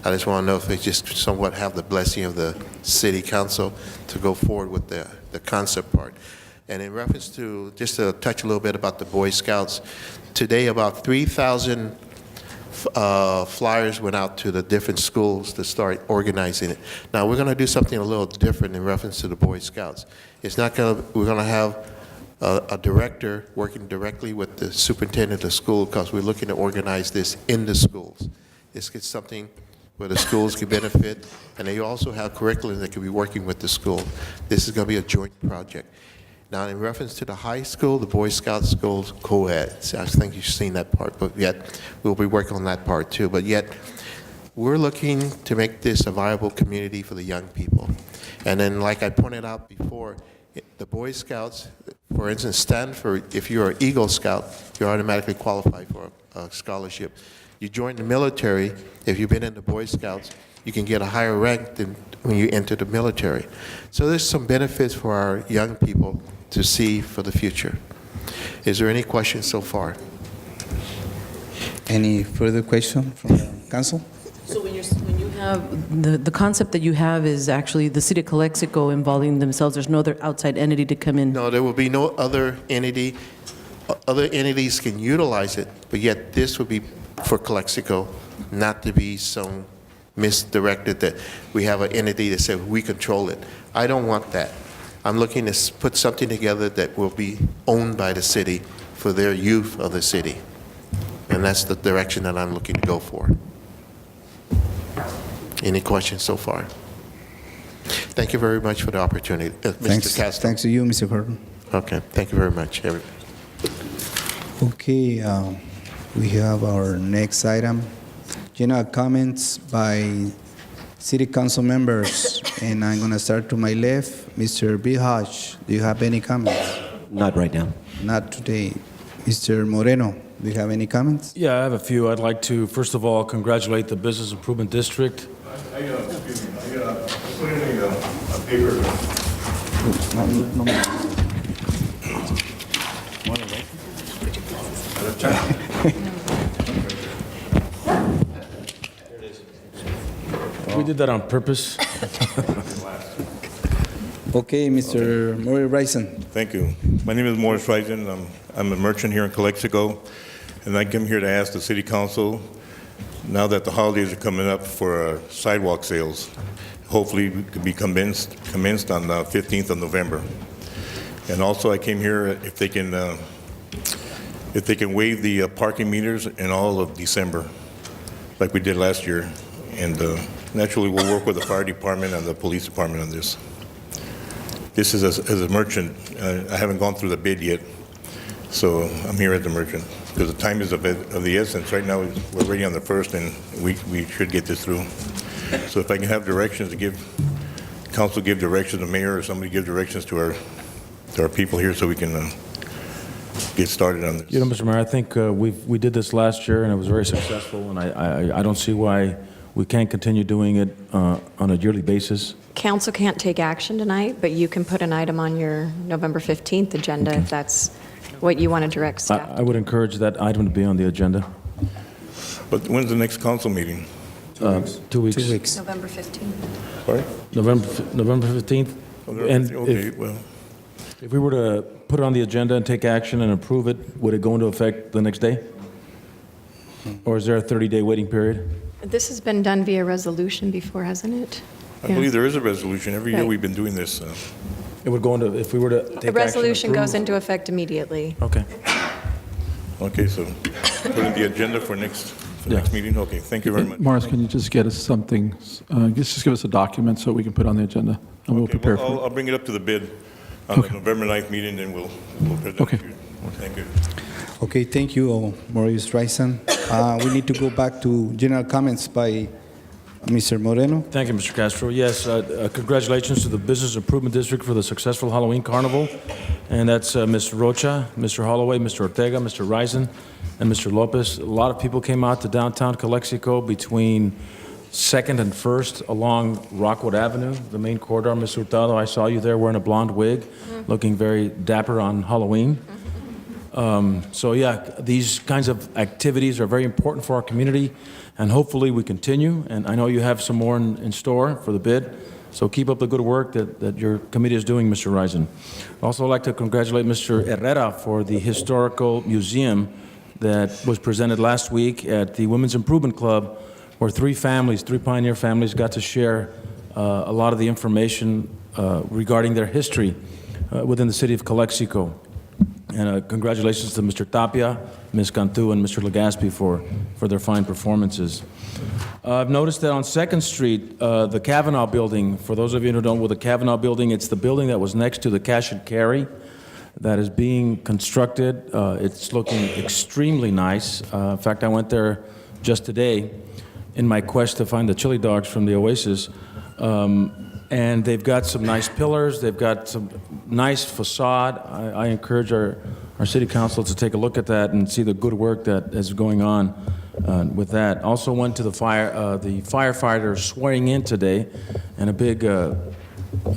Speaker 7: I just want to know if they just somewhat have the blessing of the city council to go forward with the concept part. And in reference to, just to touch a little bit about the Boy Scouts, today about 3,000 flyers went out to the different schools to start organizing it. Now we're going to do something a little different in reference to the Boy Scouts. It's not going to, we're going to have a director working directly with the superintendent of the school, because we're looking to organize this in the schools. This is something where the schools can benefit, and they also have curriculum that can be working with the school. This is going to be a joint project. Now, in reference to the high school, the Boy Scout school's co-ed. So I think you've seen that part, but yet we'll be working on that part too. But yet, we're looking to make this a viable community for the young people. And then, like I pointed out before, the Boy Scouts, for instance, Stanford, if you're an Eagle Scout, you're automatically qualified for a scholarship. You join the military, if you've been in the Boy Scouts, you can get a higher rank than when you enter the military. So there's some benefits for our young people to see for the future. Is there any questions so far?
Speaker 1: Any further question from the council?
Speaker 14: So when you have, the concept that you have is actually the city of Calexico involving themselves, there's no other outside entity to come in?
Speaker 7: No, there will be no other entity. Other entities can utilize it, but yet this would be for Calexico, not to be some misdirected that we have an entity that says we control it. I don't want that. I'm looking to put something together that will be owned by the city for their youth of the city. And that's the direction that I'm looking to go for. Any questions so far? Thank you very much for the opportunity. Mr. Castro.
Speaker 1: Thanks to you, Mr. Gordon.
Speaker 7: Okay, thank you very much, everybody.
Speaker 1: Okay, we have our next item. General comments by city council members, and I'm going to start to my left. Mr. Bihaj, do you have any comments?
Speaker 6: Not right now.
Speaker 1: Not today. Mr. Moreno, do you have any comments?
Speaker 5: Yeah, I have a few. I'd like to, first of all, congratulate the Business Improvement District.
Speaker 15: Excuse me, I got put in a paper.
Speaker 5: We did that on purpose.
Speaker 1: Okay, Mr. Murray Rison.
Speaker 15: Thank you. My name is Morris Reisen. I'm a merchant here in Calexico, and I came here to ask the City Council, now that the holidays are coming up, for sidewalk sales. Hopefully, we could be commenced on the 15th of November. And also, I came here if they can waive the parking meters in all of December, like we did last year. And naturally, we'll work with the fire department and the police department on this. this is as a merchant. I haven't gone through the bid yet, so I'm here as a merchant, because the time is of the essence. Right now, we're already on the 1st, and we should get this through. So if I can have directions to give, council give directions to the mayor, or somebody give directions to our people here, so we can get started on this.
Speaker 5: You know, Mr. Mayor, I think we did this last year, and it was very successful, and I don't see why we can't continue doing it on a yearly basis.
Speaker 2: Council can't take action tonight, but you can put an item on your November 15th agenda if that's what you want to direct staff.
Speaker 5: I would encourage that item to be on the agenda.
Speaker 15: But when's the next council meeting?
Speaker 5: 2 weeks.
Speaker 1: 2 weeks.
Speaker 2: November 15th.
Speaker 15: Sorry?
Speaker 5: November 15th. And
Speaker 15: Okay, well,
Speaker 5: if we were to put it on the agenda and take action and approve it, would it go into effect the next day? Or is there a 30-day waiting period?
Speaker 2: This has been done via resolution before, hasn't it?
Speaker 15: I believe there is a resolution. Every year
Speaker 2: Right.
Speaker 15: we've been doing this.
Speaker 5: It would go into, if we were to take action.
Speaker 2: The resolution goes
Speaker 5: approve-
Speaker 2: into effect immediately.
Speaker 5: Okay.
Speaker 15: Okay, so put in the agenda for next meeting? Okay, thank you very much.
Speaker 9: Morris, can you just get us something, just give us a document so we can put on the agenda, and we'll
Speaker 15: Okay,
Speaker 9: prepare
Speaker 15: well,
Speaker 9: for it.
Speaker 15: I'll bring it up to the bid on the November 9th meeting, then we'll present
Speaker 9: Okay.
Speaker 15: it to you. Thank you.
Speaker 1: Okay, thank you, Maurice Ryson. We need to go back to general comments by Mr. Moreno.
Speaker 5: Thank you, Mr. Castro. Yes, congratulations to the Business Improvement District for the successful Halloween Carnival. And that's Ms. Rocha, Mr. Holloway, Mr. Ortega, Mr. Risen, and Mr. Lopez. A lot of people came out to downtown Calexico between 2nd and 1st along Rockwood Avenue, the main corridor. Ms. Hurtado, I saw you there wearing a blonde wig, looking very dapper on Halloween. So yeah, these kinds of activities are very important for our community, and hopefully we continue. And I know you have some more in store for the bid, so keep up the good work that your committee is doing, Mr. Risen. I'd also like to congratulate Mr. Herrera for the historical museum that was presented last week at the Women's Improvement Club, where three pioneer families got to share a lot of the information regarding their history within the city of Calexico. And congratulations to Mr. Tapia, Ms. Cantu, and Mr. Legaspi for their fine performances. I've noticed that on 2nd Street, the Kavanaugh Building, for those of you who don't know the Kavanaugh Building, it's the building that was next to the Cash and Carry that is being constructed. It's looking extremely nice. In fact, I went there just today in my quest to find the chili dogs from the Oasis. And they've got some nice pillars, they've got some nice facade. I encourage our city council to take a look at that and see the good work that is going on with that. Also went to the firefighters swearing in today, and a big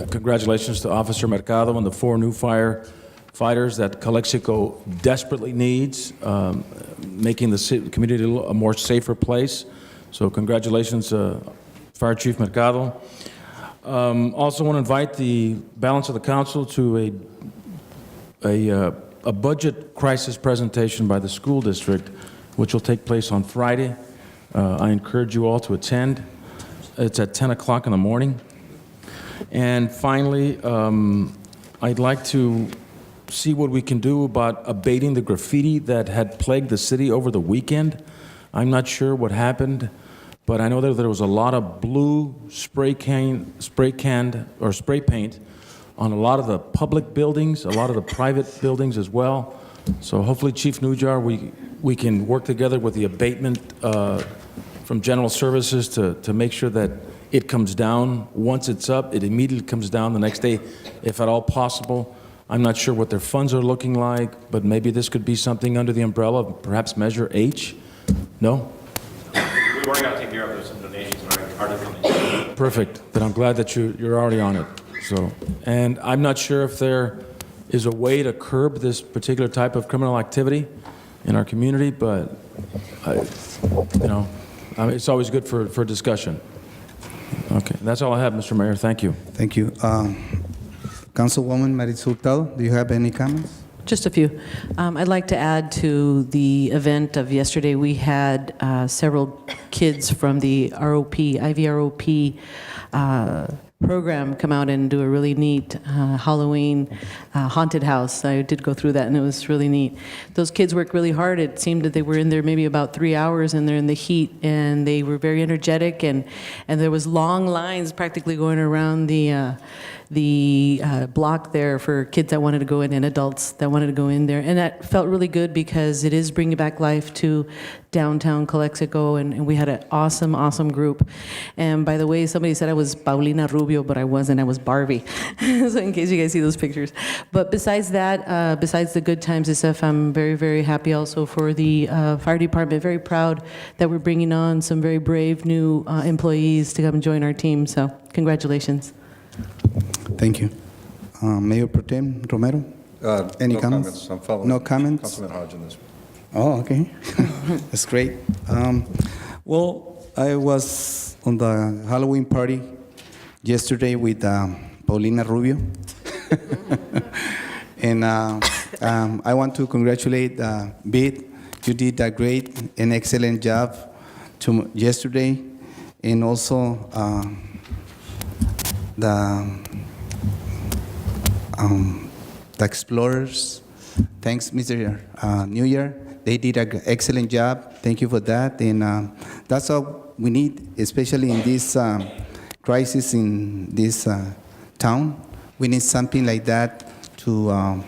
Speaker 5: congratulations to Officer Mercado and the 4 new firefighters that Calexico desperately needs, making the community a more safer place. So congratulations, Fire Chief Mercado. Also want to invite the balance of the council to a budget crisis presentation by the school district, which will take place on Friday. I encourage you all to attend. It's at 10 o'clock in the morning. And finally, I'd like to see what we can do about abating the graffiti that had plagued the city over the weekend. I'm not sure what happened, but I know that there was a lot of blue spray paint on a lot of the public buildings, a lot of the private buildings as well. So hopefully, Chief Nujar, we can work together with the abatement from General Services to make sure that it comes down. Once it's up, it immediately comes down the next day, if at all possible. I'm not sure what their funds are looking like, but maybe this could be something under the umbrella of perhaps Measure H? No?
Speaker 16: We were going to take care of those donations already coming.
Speaker 5: Perfect. Then I'm glad that you're already on it. So, and I'm not sure if there is a way to curb this particular type of criminal activity in our community, but it's always good for discussion. Okay, that's all I have, Mr. Mayor. Thank you.
Speaker 1: Thank you. Councilwoman Marisol Hurtado, do you have any comments?
Speaker 14: Just a few. I'd like to add to the event of yesterday. We had several kids from the IVROP program come out and do a really neat Halloween haunted house. I did go through that, and it was really neat. Those kids worked really hard. It seemed that they were in there maybe about 3 hours, and they're in the heat, and they were very energetic, and there was long lines practically going around the the block there for kids that wanted to go in and adults that wanted to go in there. And that felt really good because it is bringing back life to downtown Calexico, and we had an awesome, awesome group. And by the way, somebody said I was Paulina Rubio, but I wasn't, I was Barbie. So in case you guys see those pictures. But besides that, besides the good times and stuff, I'm very, very happy also for the fire department, very proud that we're bringing on some very brave new employees to come join our team. So congratulations.
Speaker 1: Thank you. Mayor Pro Tem Romero? Any
Speaker 4: No
Speaker 1: comments?
Speaker 4: I'm following.
Speaker 1: No comments?
Speaker 4: Councilman Hodge on this.
Speaker 1: Oh, okay. That's great. Well, I was on the Halloween party yesterday with Paulina Rubio. And I want to congratulate Bid. You did a great and excellent job yesterday. And also the Explorers. Thanks, Mr. New Year. They did an excellent job. Thank you for that. And that's all we need, especially in this crisis in this town. We need something like that to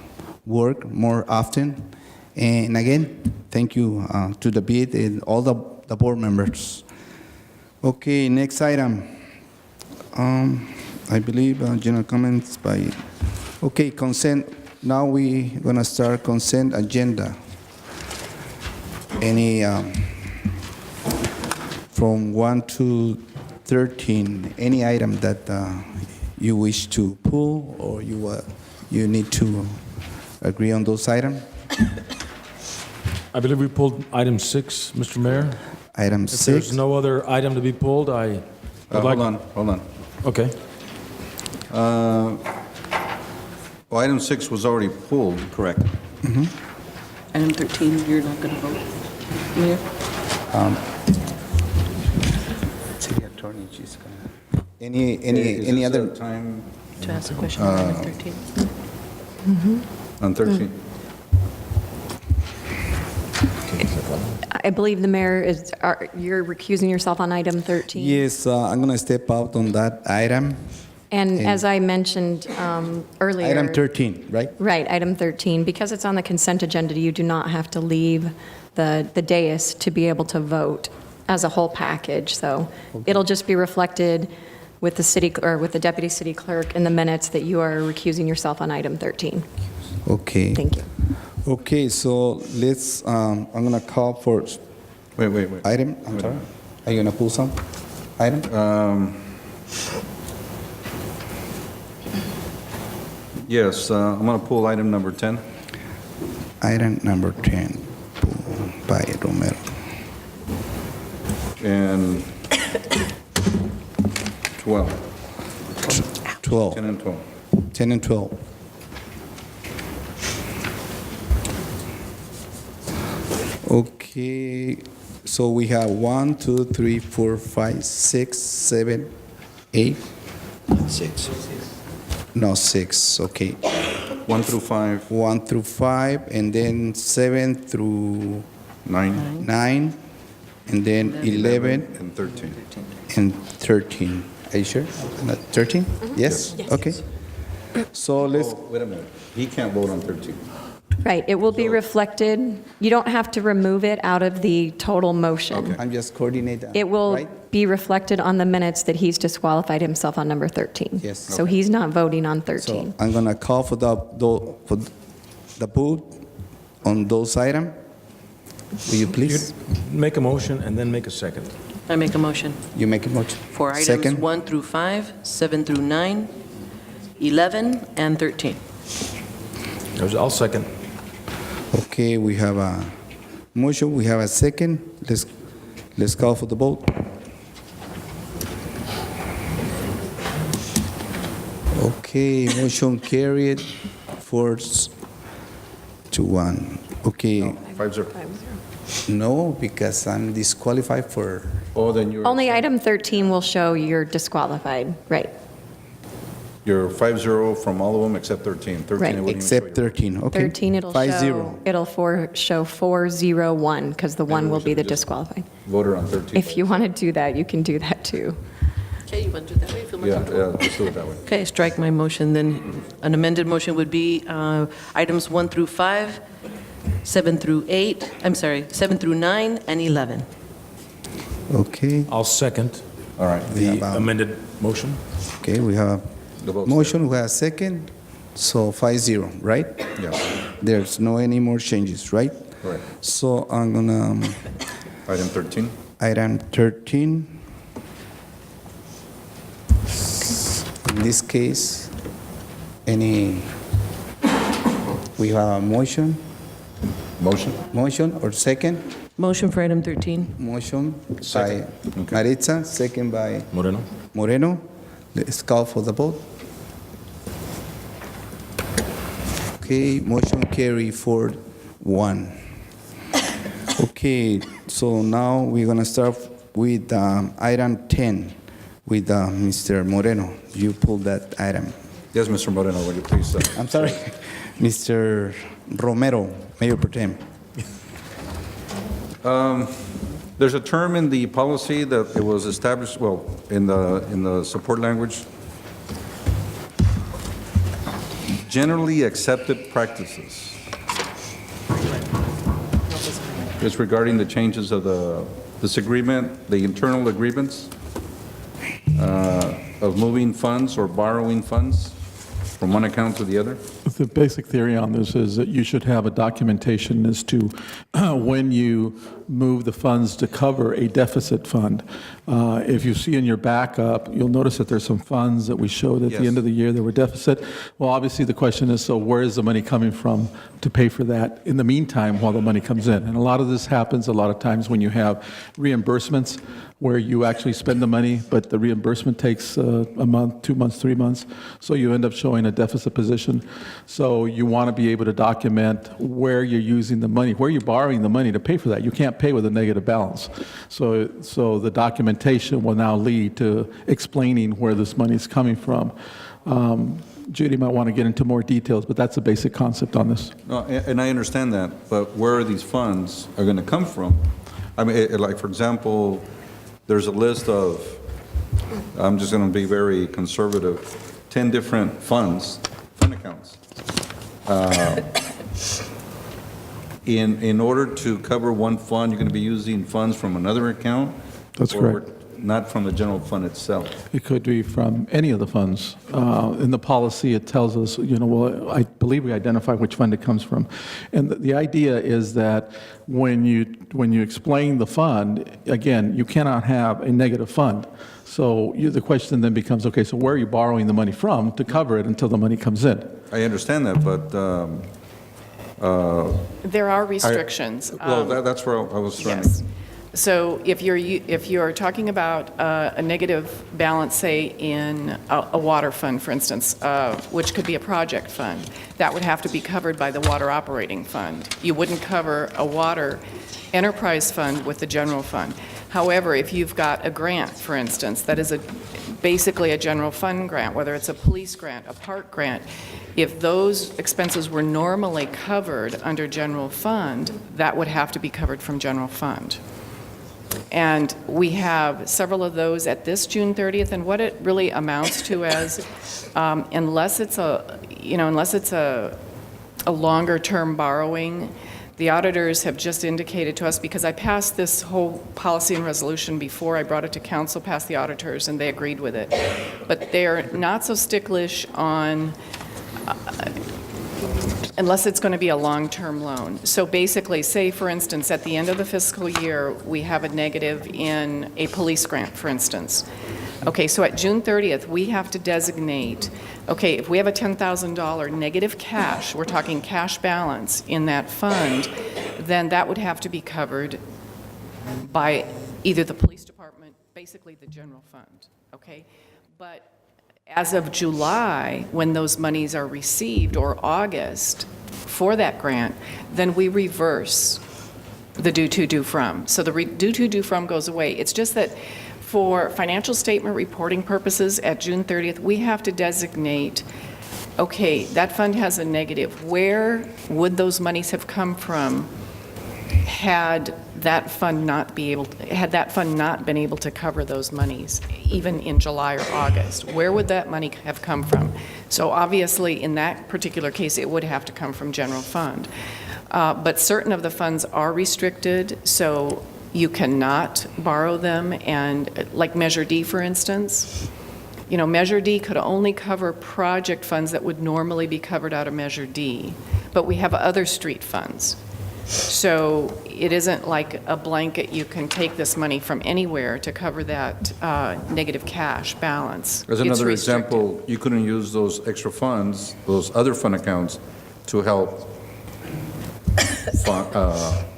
Speaker 1: work more often. And again, thank you to the BID and all the board members. Okay, next item. I believe general comments by, okay, consent. Now we're gonna start consent agenda. Any, from 1 to 13, any item that you wish to pull or you need to agree on those items?
Speaker 5: I believe we pulled item 6, Mr. Mayor.
Speaker 1: Item
Speaker 5: If
Speaker 1: 6.
Speaker 5: there's no other item to be pulled, I would like...
Speaker 4: Hold on.
Speaker 5: Okay.
Speaker 4: Well, item 6 was already pulled.
Speaker 6: Correct.
Speaker 14: Item 13, you're not going to vote, Mayor?
Speaker 1: City attorney, she's gonna. Any other
Speaker 4: time
Speaker 14: To ask a question on item 13.
Speaker 4: on 13?
Speaker 2: I believe the mayor is, you're recusing yourself on item 13?
Speaker 1: Yes, I'm gonna step out on that item.
Speaker 2: And as I mentioned earlier...
Speaker 1: Item 13, right?
Speaker 2: Right, item 13. Because it's on the consent agenda, you do not have to leave the dais to be able to vote as a whole package. So it'll just be reflected with the city, or with the deputy city clerk in the minutes that you are recusing yourself on item 13.
Speaker 1: Okay.
Speaker 2: Thank you.
Speaker 1: Okay, so let's, I'm gonna call for
Speaker 4: Wait.
Speaker 1: item, I'm sorry. Are you gonna pull some item?
Speaker 4: Yes, I'm going to pull item number 10.
Speaker 1: Item number 10, pulled by Romero.
Speaker 4: And 12.
Speaker 1: 12.
Speaker 4: 10 and 12.
Speaker 1: 10 and 12. Okay, so we have 1, 2, 3, 4, 5, 6, 7, 8.
Speaker 6: 6.
Speaker 1: No, 6, okay.
Speaker 4: 1 through 5.
Speaker 1: 1 through 5, and then 7 through 9, and then 11
Speaker 4: and 13.
Speaker 1: and 13. Are you sure? 13? Yes? Okay. So let's,
Speaker 4: Oh, wait a minute. He can't vote on 13.
Speaker 2: Right, it will be reflected. You don't have to remove it out of the total motion.
Speaker 1: I'm just coordinating.
Speaker 2: It will
Speaker 1: right?
Speaker 2: be reflected on the minutes that he's disqualified himself on number 13.
Speaker 1: Yes.
Speaker 2: So he's not voting on 13.
Speaker 1: So I'm gonna call for the vote on those items. Will you please?
Speaker 5: Make a motion and then make a second.
Speaker 14: I make a motion
Speaker 1: You make a motion.
Speaker 14: for items
Speaker 1: Second?
Speaker 14: 1 through 5, 7 through 9, 11, and 13.
Speaker 5: I'll second.
Speaker 1: Okay, we have a motion, we have a second. Let's call for the vote. Okay, motion carried 4-1. Okay,
Speaker 4: 5-0.
Speaker 1: no, because I'm disqualified for,
Speaker 4: Oh, then you're...
Speaker 2: Only item 13 will show you're disqualified, right?
Speaker 4: You're 5-0 from all of them except 13. 13,
Speaker 2: Right.
Speaker 4: it wouldn't even
Speaker 1: except
Speaker 4: show you.
Speaker 1: 13, okay?
Speaker 2: 13, it'll
Speaker 1: 5-0.
Speaker 2: show 401, because the 1
Speaker 4: we
Speaker 2: will be
Speaker 4: should
Speaker 2: the
Speaker 4: just-
Speaker 2: disqualified.
Speaker 4: Voter on 13.
Speaker 2: If you want to do that, you can do that too.
Speaker 14: Okay, you want to do that way? Feel more comfortable?
Speaker 4: Yeah, let's do it that way.
Speaker 14: Okay, strike my motion, then an amended motion would be items 1 through 5, 7 through 8, 7 through 9, and 11.
Speaker 1: Okay,
Speaker 5: I'll second
Speaker 4: All right.
Speaker 5: the amended motion.
Speaker 1: okay, we have
Speaker 4: The vote's
Speaker 1: motion, we have second, so 5-0, right?
Speaker 4: Yeah,
Speaker 1: There's no any more changes, right?
Speaker 4: correct.
Speaker 1: So I'm gonna,
Speaker 4: Item 13.
Speaker 1: item 13. In this case, we have a motion or second?
Speaker 14: Motion for item 13.
Speaker 1: Motion by
Speaker 4: Second. Okay.
Speaker 1: Maritza, second by
Speaker 5: Moreno?
Speaker 1: Let's call for the vote. Okay, motion carry 4-1. Okay, so now we're gonna start with item 10 with Mr. Moreno. You pulled that item.
Speaker 4: Yes, Mr. Moreno, will you please?
Speaker 1: I'm sorry, Mr. Romero, Mayor Pro Tem.
Speaker 4: There's a term in the policy that it was established, well, in the support language, generally accepted practices. It's regarding the changes of this agreement, the internal agreements of moving funds or borrowing funds from one account to the other.
Speaker 9: The basic theory on this is that you should have a documentation as to when you move the funds to cover a deficit fund. If you see in your backup, you'll notice that there's some funds that we showed at the end of the year that were deficit. Well, obviously the question is, so where is the money coming from to pay for that in the meantime while the money comes in? And a lot of this happens a lot of times when you have reimbursements where you actually spend the money, but the reimbursement takes a month, 2 months, 3 months, so you end up showing a deficit position. So you want to be able to document where you're using the money, where you're borrowing the money to pay for that. You can't pay with a negative balance. So the documentation will now lead to explaining where this money is coming from. Judy might want to get into more details, but that's the basic concept on this.
Speaker 4: No, and I understand that, but where these funds are going to come from? I mean, like, for example, there's a list of, I'm just going to be very conservative, 10 different fund accounts. In order to cover one fund, you're going to be using funds from another account?
Speaker 9: That's
Speaker 4: or
Speaker 9: correct.
Speaker 4: Not from the general fund itself?
Speaker 9: It could be from any of the funds. In the policy, it tells us, well, I believe we identify which fund it comes from. And the idea is that when you explain the fund, again, you cannot have a negative fund. So the question then becomes, okay, so where are you borrowing the money from to cover it until the money comes in?
Speaker 4: I understand that, but
Speaker 17: there are restrictions.
Speaker 4: that's where I was trying
Speaker 17: Yes.
Speaker 4: to...
Speaker 17: So if you're talking about a negative balance, say in a water fund, for instance, which could be a project fund, that would have to be covered by the water operating fund. You wouldn't cover a water enterprise fund with the general fund. However, if you've got a grant, for instance, that is basically a general fund grant, whether it's a police grant, a park grant, if those expenses were normally covered under general fund, that would have to be covered from general fund. And we have several of those at this June 30th, and what it really amounts to as, unless it's a longer-term borrowing, the auditors have just indicated to us, because I passed this whole policy and resolution before I brought it to council, past the auditors, and they agreed with it. But they're not so sticklish on unless it's going to be a long-term loan. So basically, say, for instance, at the end of the fiscal year, we have a negative in a police grant, for instance. Okay, so at June 30th, we have to designate, okay, if we have a $10,000 negative cash, we're talking cash balance in that fund, then that would have to be covered by either the police department, basically the general fund, okay? But as of July, when those monies are received, or August for that grant, then we reverse the due to, due from. So the due to, due from goes away. It's just that for financial statement reporting purposes at June 30th, we have to designate, okay, that fund has a negative. Where would those monies have come from had that fund not been able to cover those monies, even in July or August? Where would that money have come from? So obviously, in that particular case, it would have to come from general fund. But certain of the funds are restricted, so you cannot borrow them, and like Measure D, for instance, Measure D could only cover project funds that would normally be covered out of Measure D, but we have other street funds. So it isn't like a blanket, you can take this money from anywhere to cover that negative cash balance.
Speaker 4: As
Speaker 17: It's
Speaker 4: another
Speaker 17: restricted.
Speaker 4: example, you couldn't use those extra funds, those other fund accounts, to help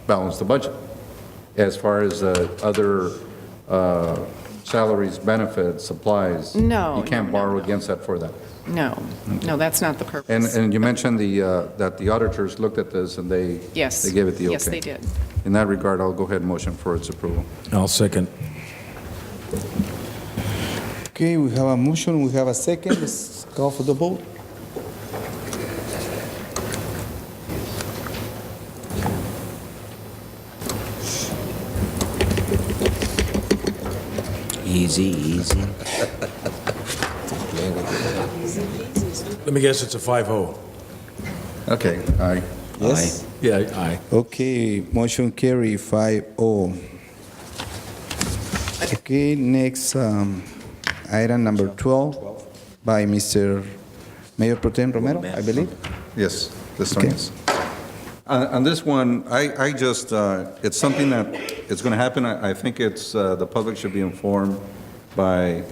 Speaker 4: balance the budget. As far as other salaries, benefits, supplies.
Speaker 17: No,
Speaker 4: You can't
Speaker 17: no,
Speaker 4: borrow
Speaker 17: no.
Speaker 4: against that for that.
Speaker 17: No, that's not the purpose.
Speaker 4: And you mentioned that the auditors looked at this and they
Speaker 17: Yes.
Speaker 4: they gave it the okay.
Speaker 17: Yes, they did.
Speaker 4: In that regard, I'll go ahead and motion for its approval.
Speaker 5: I'll second.
Speaker 1: Okay, we have a motion, we have a second. Let's call for the vote.
Speaker 6: Easy, easy.
Speaker 5: Let me guess, it's a 5-0.
Speaker 4: Okay, aye.
Speaker 1: Yes?
Speaker 5: Yeah, aye.
Speaker 1: Okay, motion carry 5-0. Okay, next, item number 12 by Mr. Mayor Pro Tem Romero, I believe.
Speaker 4: Yes, this one is. On this one, I just, it's something that, it's going to happen. I think it's, the public should be informed by,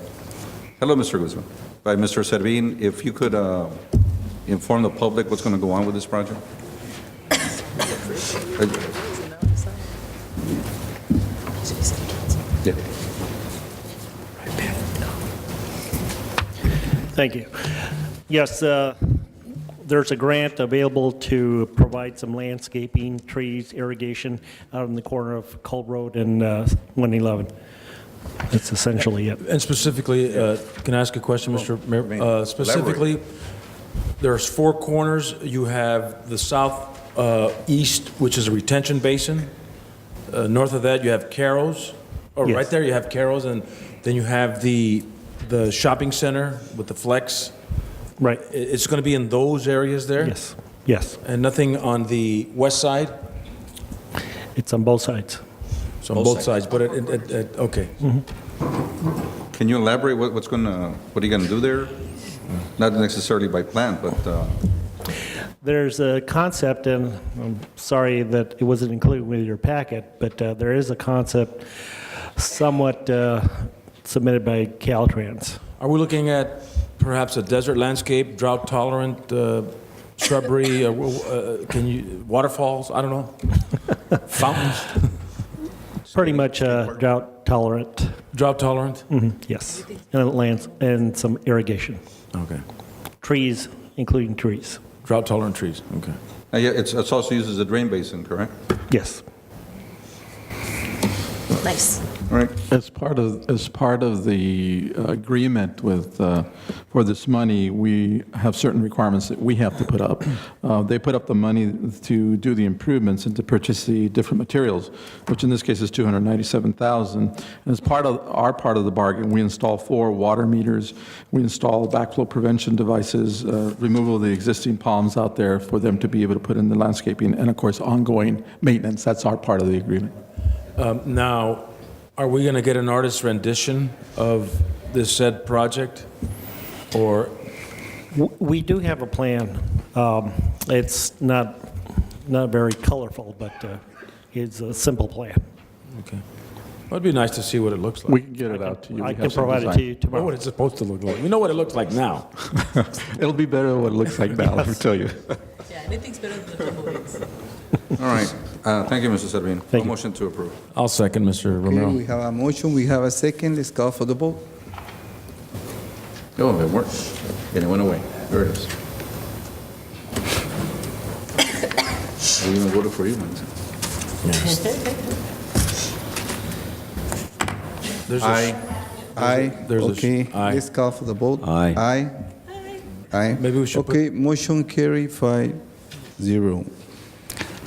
Speaker 4: hello, Mr. Guzman, by Mr. Servin, if you could inform the public what's going to go on with this project? Yeah.
Speaker 10: Thank you. Yes, there's a grant available to provide some landscaping, trees, irrigation out in the corner of Cold Road and 111. That's essentially it.
Speaker 5: And specifically, can I ask a question, Mr. Mayor? Specifically, there's 4 corners. You have the southeast, which is a retention basin. North of that, you have Carrows. Or
Speaker 10: Yes.
Speaker 5: right there, you have Carrows, and then you have the shopping center with the flex.
Speaker 10: Right.
Speaker 5: It's going to be in those areas there?
Speaker 10: Yes. Yes.
Speaker 5: And nothing on the west side?
Speaker 10: It's on both sides.
Speaker 5: So on both sides, but okay.
Speaker 4: Can you elaborate what are you going to do there? Not necessarily by plan, but
Speaker 10: There's a concept, and I'm sorry that it wasn't included with your packet, but there is a concept somewhat submitted by Caltrans.
Speaker 5: Are we looking at perhaps a desert landscape, drought-tolerant shrubbery, waterfalls, I don't know, fountains?
Speaker 10: Pretty much drought tolerant.
Speaker 5: Drought tolerant?
Speaker 10: Yes, and some irrigation.
Speaker 5: Okay.
Speaker 10: Trees, including trees.
Speaker 5: Drought tolerant trees, okay.
Speaker 4: yeah, it's also used as a drain basin, correct?
Speaker 10: Yes.
Speaker 2: Nice.
Speaker 4: All right.
Speaker 9: As part of the agreement with, for this money, we have certain requirements that we have to put up. They put up the money to do the improvements and to purchase the different materials, which in this case is $297,000. And as part of our part of the bargain, we install 4 water meters, we install backflow prevention devices, removal of the existing palms out there for them to be able to put in the landscaping, and of course, ongoing maintenance. That's our part of the agreement.
Speaker 5: Now, are we going to get an artist's rendition of this said project? Or
Speaker 10: We do have a plan. It's not very colorful, but it's a simple plan.
Speaker 5: okay. Well, it'd be nice to see what it looks like.
Speaker 9: We can get it out to you.
Speaker 10: I
Speaker 9: We
Speaker 10: can
Speaker 9: have some
Speaker 10: provide it
Speaker 9: design.
Speaker 10: to you
Speaker 5: Know
Speaker 10: tomorrow.
Speaker 5: what it's supposed to look like. We know what it looks like now.
Speaker 9: It'll be better than what it looks like now, let me tell you.
Speaker 14: Yeah, anything's better than the tumbleweeds.
Speaker 4: All right. Thank you, Mr. Servin.
Speaker 10: Thank you.
Speaker 4: Motion to approve.
Speaker 5: I'll second, Mr.
Speaker 1: Okay,
Speaker 5: Romero.
Speaker 1: we have a motion, we have a second. Let's call for the vote.
Speaker 4: Oh, it worked. And it went away. There it is. We even voted for you, man.
Speaker 5: There's
Speaker 4: Aye.
Speaker 1: Aye.
Speaker 5: there's a-
Speaker 1: Okay,
Speaker 5: aye.
Speaker 1: let's call for the vote.
Speaker 6: Aye.
Speaker 1: Aye. Aye.
Speaker 5: Maybe we should
Speaker 1: Okay, motion carry 5-0.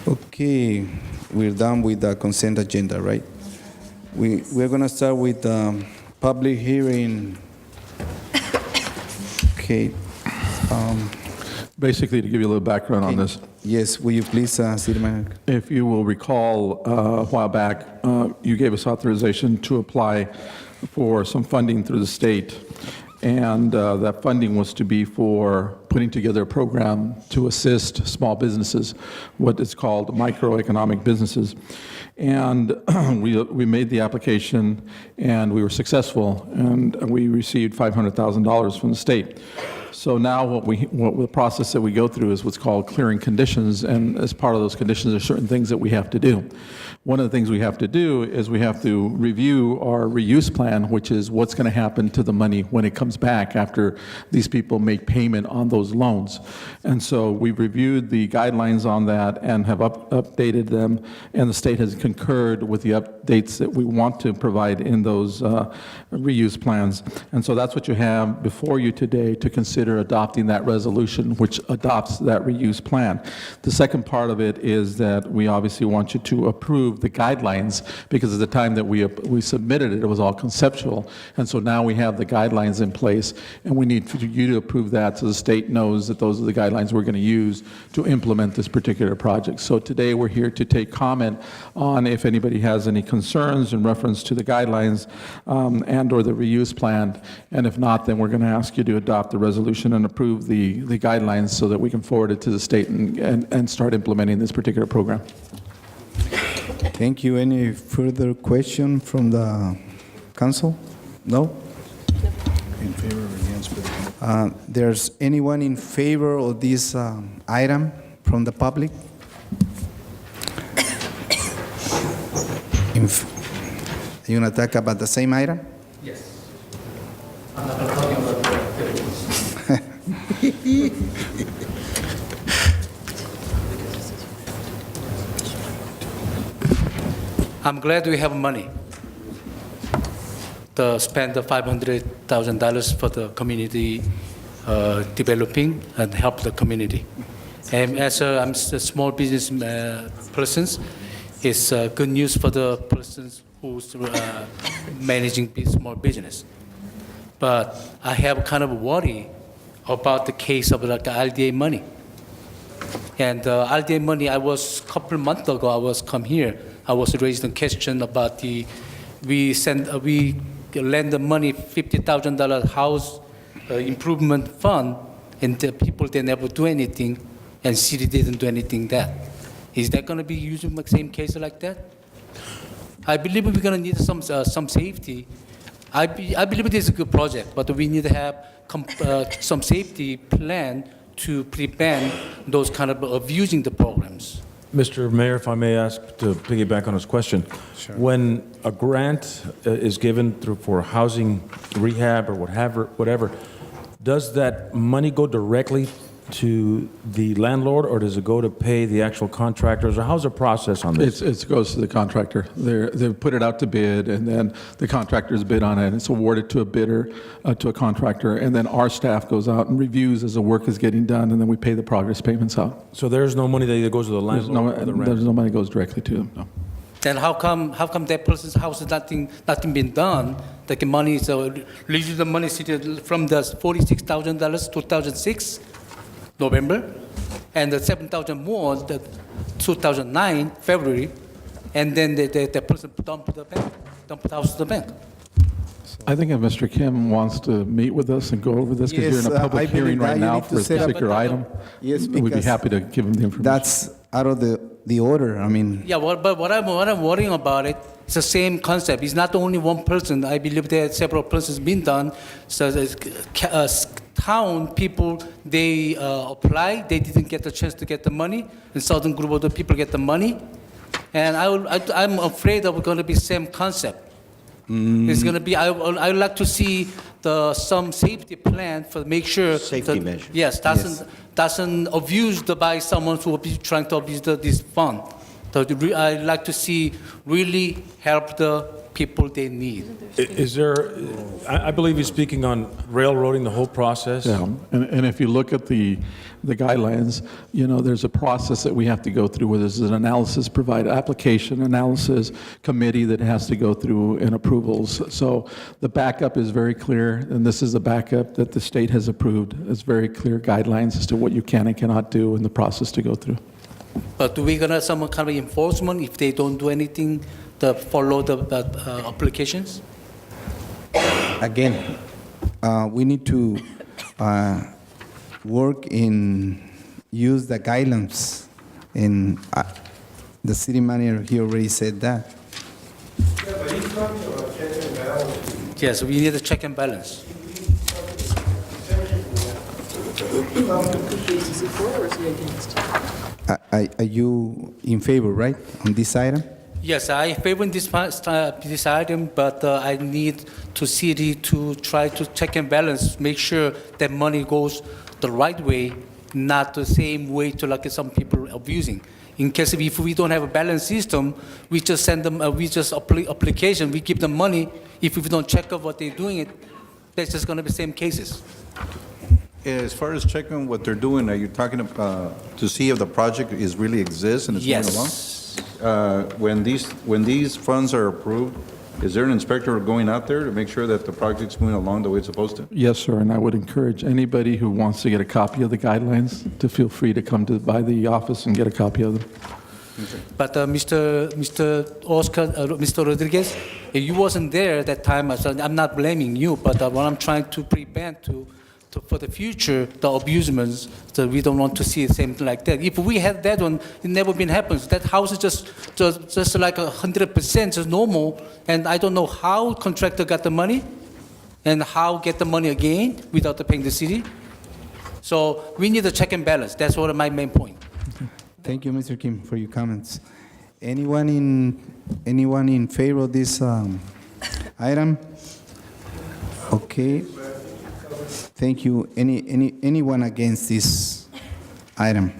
Speaker 1: Okay, we're done with the consent agenda, right? We're going to start with public hearing. Okay.
Speaker 9: Basically, to give you a little background on this,
Speaker 1: Yes, will you please, City Manager?
Speaker 9: if you will recall, a while back, you gave us authorization to apply for some funding through the state. And that funding was to be for putting together a program to assist small businesses, what is called microeconomic businesses. And we made the application, and we were successful, and we received $500,000 from the state. So now what the process that we go through is what's called clearing conditions, and as part of those conditions, there are certain things that we have to do. One of the things we have to do is we have to review our reuse plan, which is what's going to happen to the money when it comes back after these people make payment on those loans. And so we've reviewed the guidelines on that and have updated them, and the state has concurred with the updates that we want to provide in those reuse plans. And so that's what you have before you today to consider adopting that resolution, which adopts that reuse plan. The second part of it is that we obviously want you to approve the guidelines, because at the time that we submitted it, it was all conceptual. And so now we have the guidelines in place, and we need for you to approve that so the state knows that those are the guidelines we're going to use to implement this particular project. So today we're here to take comment on if anybody has any concerns in reference to the guidelines and or the reuse plan. And if not, then we're going to ask you to adopt the resolution and approve the guidelines so that we can forward it to the state and start implementing this particular program.
Speaker 1: Thank you. Any further question from the council? No? In favor or against? There's anyone in favor of this item from the public? You want to talk about the same item?
Speaker 12: Yes. I'm not talking about the I'm glad we have money to spend the $500,000 for the community developing and help the community. And as I'm a small business person, it's good news for the persons who's managing small business. But I have kind of worry about the case of like RDA money. And RDA money, I was a couple months ago, I was come here. I was raising a question about we lend the money, $50,000 house improvement fund, and the people, they never do anything, and city didn't do anything that. Is that going to be using the same case like that? I believe we're going to need some safety. I believe this is a good project, but we need to have some safety plan to prevent those kind of abusing the programs.
Speaker 5: Mr. Mayor, if I may ask to piggyback on his question.
Speaker 1: Sure.
Speaker 5: When a grant is given for housing rehab or whatever, does that money go directly to the landlord, or does it go to pay the actual contractors, or how's the process on this?
Speaker 9: It goes to the contractor. They put it out to bid, and then the contractors bid on it, and it's awarded to a bidder, to a contractor, and then our staff goes out and reviews as the work is getting done, and then we pay the progress payments out.
Speaker 5: So there's no money that either goes to the landlord or the renter?
Speaker 9: There's no money that goes directly to them, no.
Speaker 12: Then how come that person's house is nothing been done? Like the money is releasing the money from the $46,000 2006 November, and the 7,000 more the 2009 February, and then the person dumped the house to the bank.
Speaker 9: I think if Mr. Kim wants to meet with us and go over this, because you're in a public hearing right now for a particular item,
Speaker 1: Yes,
Speaker 9: we'd be
Speaker 1: because
Speaker 9: happy to give him the information.
Speaker 1: that's out of the order. I mean,
Speaker 12: Yeah, but what I'm worrying about it, it's the same concept. It's not only one person. I believe there are several persons been done. So town people, they apply, they didn't get the chance to get the money, and certain group of the people get the money. And I'm afraid that we're going to be same concept. It's going to be, I would like to see some safety plan for make sure.
Speaker 6: Safety measure.
Speaker 12: Yes, doesn't abused by someone who is trying to abuse this fund. So I'd like to see really help the people they need.
Speaker 5: Is there, I believe he's speaking on railroading the whole process.
Speaker 9: Yeah, and if you look at the guidelines, you know, there's a process that we have to go through where there's an analysis provided, application analysis committee that has to go through and approvals. So the backup is very clear, and this is the backup that the state has approved. It's very clear guidelines as to what you can and cannot do in the process to go through.
Speaker 12: But do we gonna some kind of enforcement if they don't do anything to follow the applications?
Speaker 1: Again, we need to work in use the guidelines, and the city manager, he already said that.
Speaker 11: Yeah, but he's talking about check and balance.
Speaker 12: Yes, we need a check and balance.
Speaker 1: Are you in favor, right, on this item?
Speaker 12: Yes, I favor this item, but I need to city to try to check and balance, make sure that money goes the right way, not the same way to like some people abusing. In case if we don't have a balanced system, we just send them, we just application, we give them money. If we don't check out what they're doing, that's just going to be the same cases.
Speaker 4: As far as checking what they're doing, are you talking about to see if the project is really exists and it's
Speaker 12: Yes.
Speaker 4: going along? When these funds are approved, is there an inspector going out there to make sure that the project's moving along the way it's supposed to?
Speaker 9: Yes, sir, and I would encourage anybody who wants to get a copy of the guidelines to feel free to come by the office and get a copy of them.
Speaker 12: But Mr. Oscar, Mr. Rodriguez, if you wasn't there at that time, I'm not blaming you, but what I'm trying to prevent for the future, the abusements, that we don't want to see the same thing like that. If we had that one, it never been happens. That house is just like 100% just normal, and I don't know how contractor got the money and how get the money again without paying the city. So we need a check and balance. That's what my main point.
Speaker 1: Thank you, Mr. Kim, for your comments. Anyone in favor of this item? Okay. Thank you. Anyone against this item?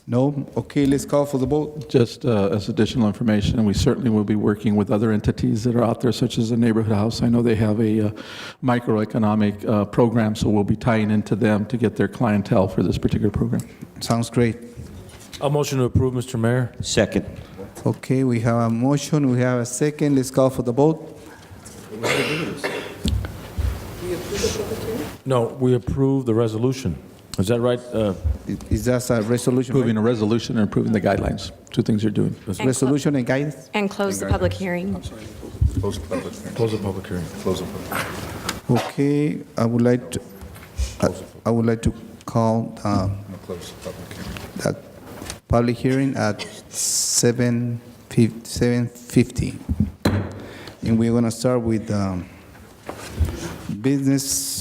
Speaker 1: No? Okay, let's call for the vote.
Speaker 9: Just as additional information, we certainly will be working with other entities that are out there, such as the Neighborhood House. I know they have a microeconomic program, so we'll be tying into them to get their clientele for this particular program.
Speaker 1: Sounds great.
Speaker 5: A motion to approve, Mr. Mayor.
Speaker 6: Second.
Speaker 1: Okay, we have a motion, we have a second. Let's call for the vote.
Speaker 5: No, we approve the resolution. Is that right?
Speaker 1: Is that a resolution?
Speaker 9: Approving a resolution and approving the guidelines, two things you're doing.
Speaker 1: Resolution and guidance?
Speaker 2: And close the public hearing.
Speaker 4: Close the public hearing.
Speaker 5: Close the public hearing.
Speaker 4: Close the public hearing.
Speaker 1: Okay, I would like to call
Speaker 4: Close the public hearing.
Speaker 1: the public hearing at 7:50. And we're going to start with business.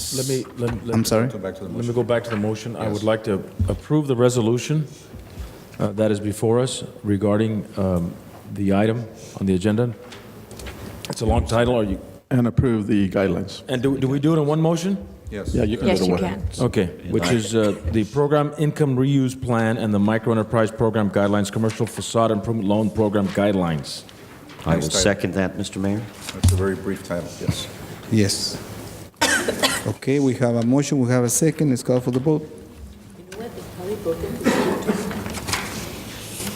Speaker 1: I'm sorry?
Speaker 5: Let me go back to the motion. I would like to approve the resolution that is before us regarding the item on the agenda. It's a long title. Are you?
Speaker 9: And approve the guidelines.
Speaker 5: And do we do it in one motion?
Speaker 4: Yes.
Speaker 9: Yeah, you can
Speaker 2: Yes,
Speaker 9: do
Speaker 2: you
Speaker 9: it.
Speaker 2: can.
Speaker 5: Okay, which is the program income reuse plan and the microenterprise program guidelines, commercial facade improvement loan program guidelines.
Speaker 6: I will second that, Mr. Mayor.
Speaker 4: That's a very brief title, yes.
Speaker 1: Yes. Okay, we have a motion, we have a second. Let's call for the vote.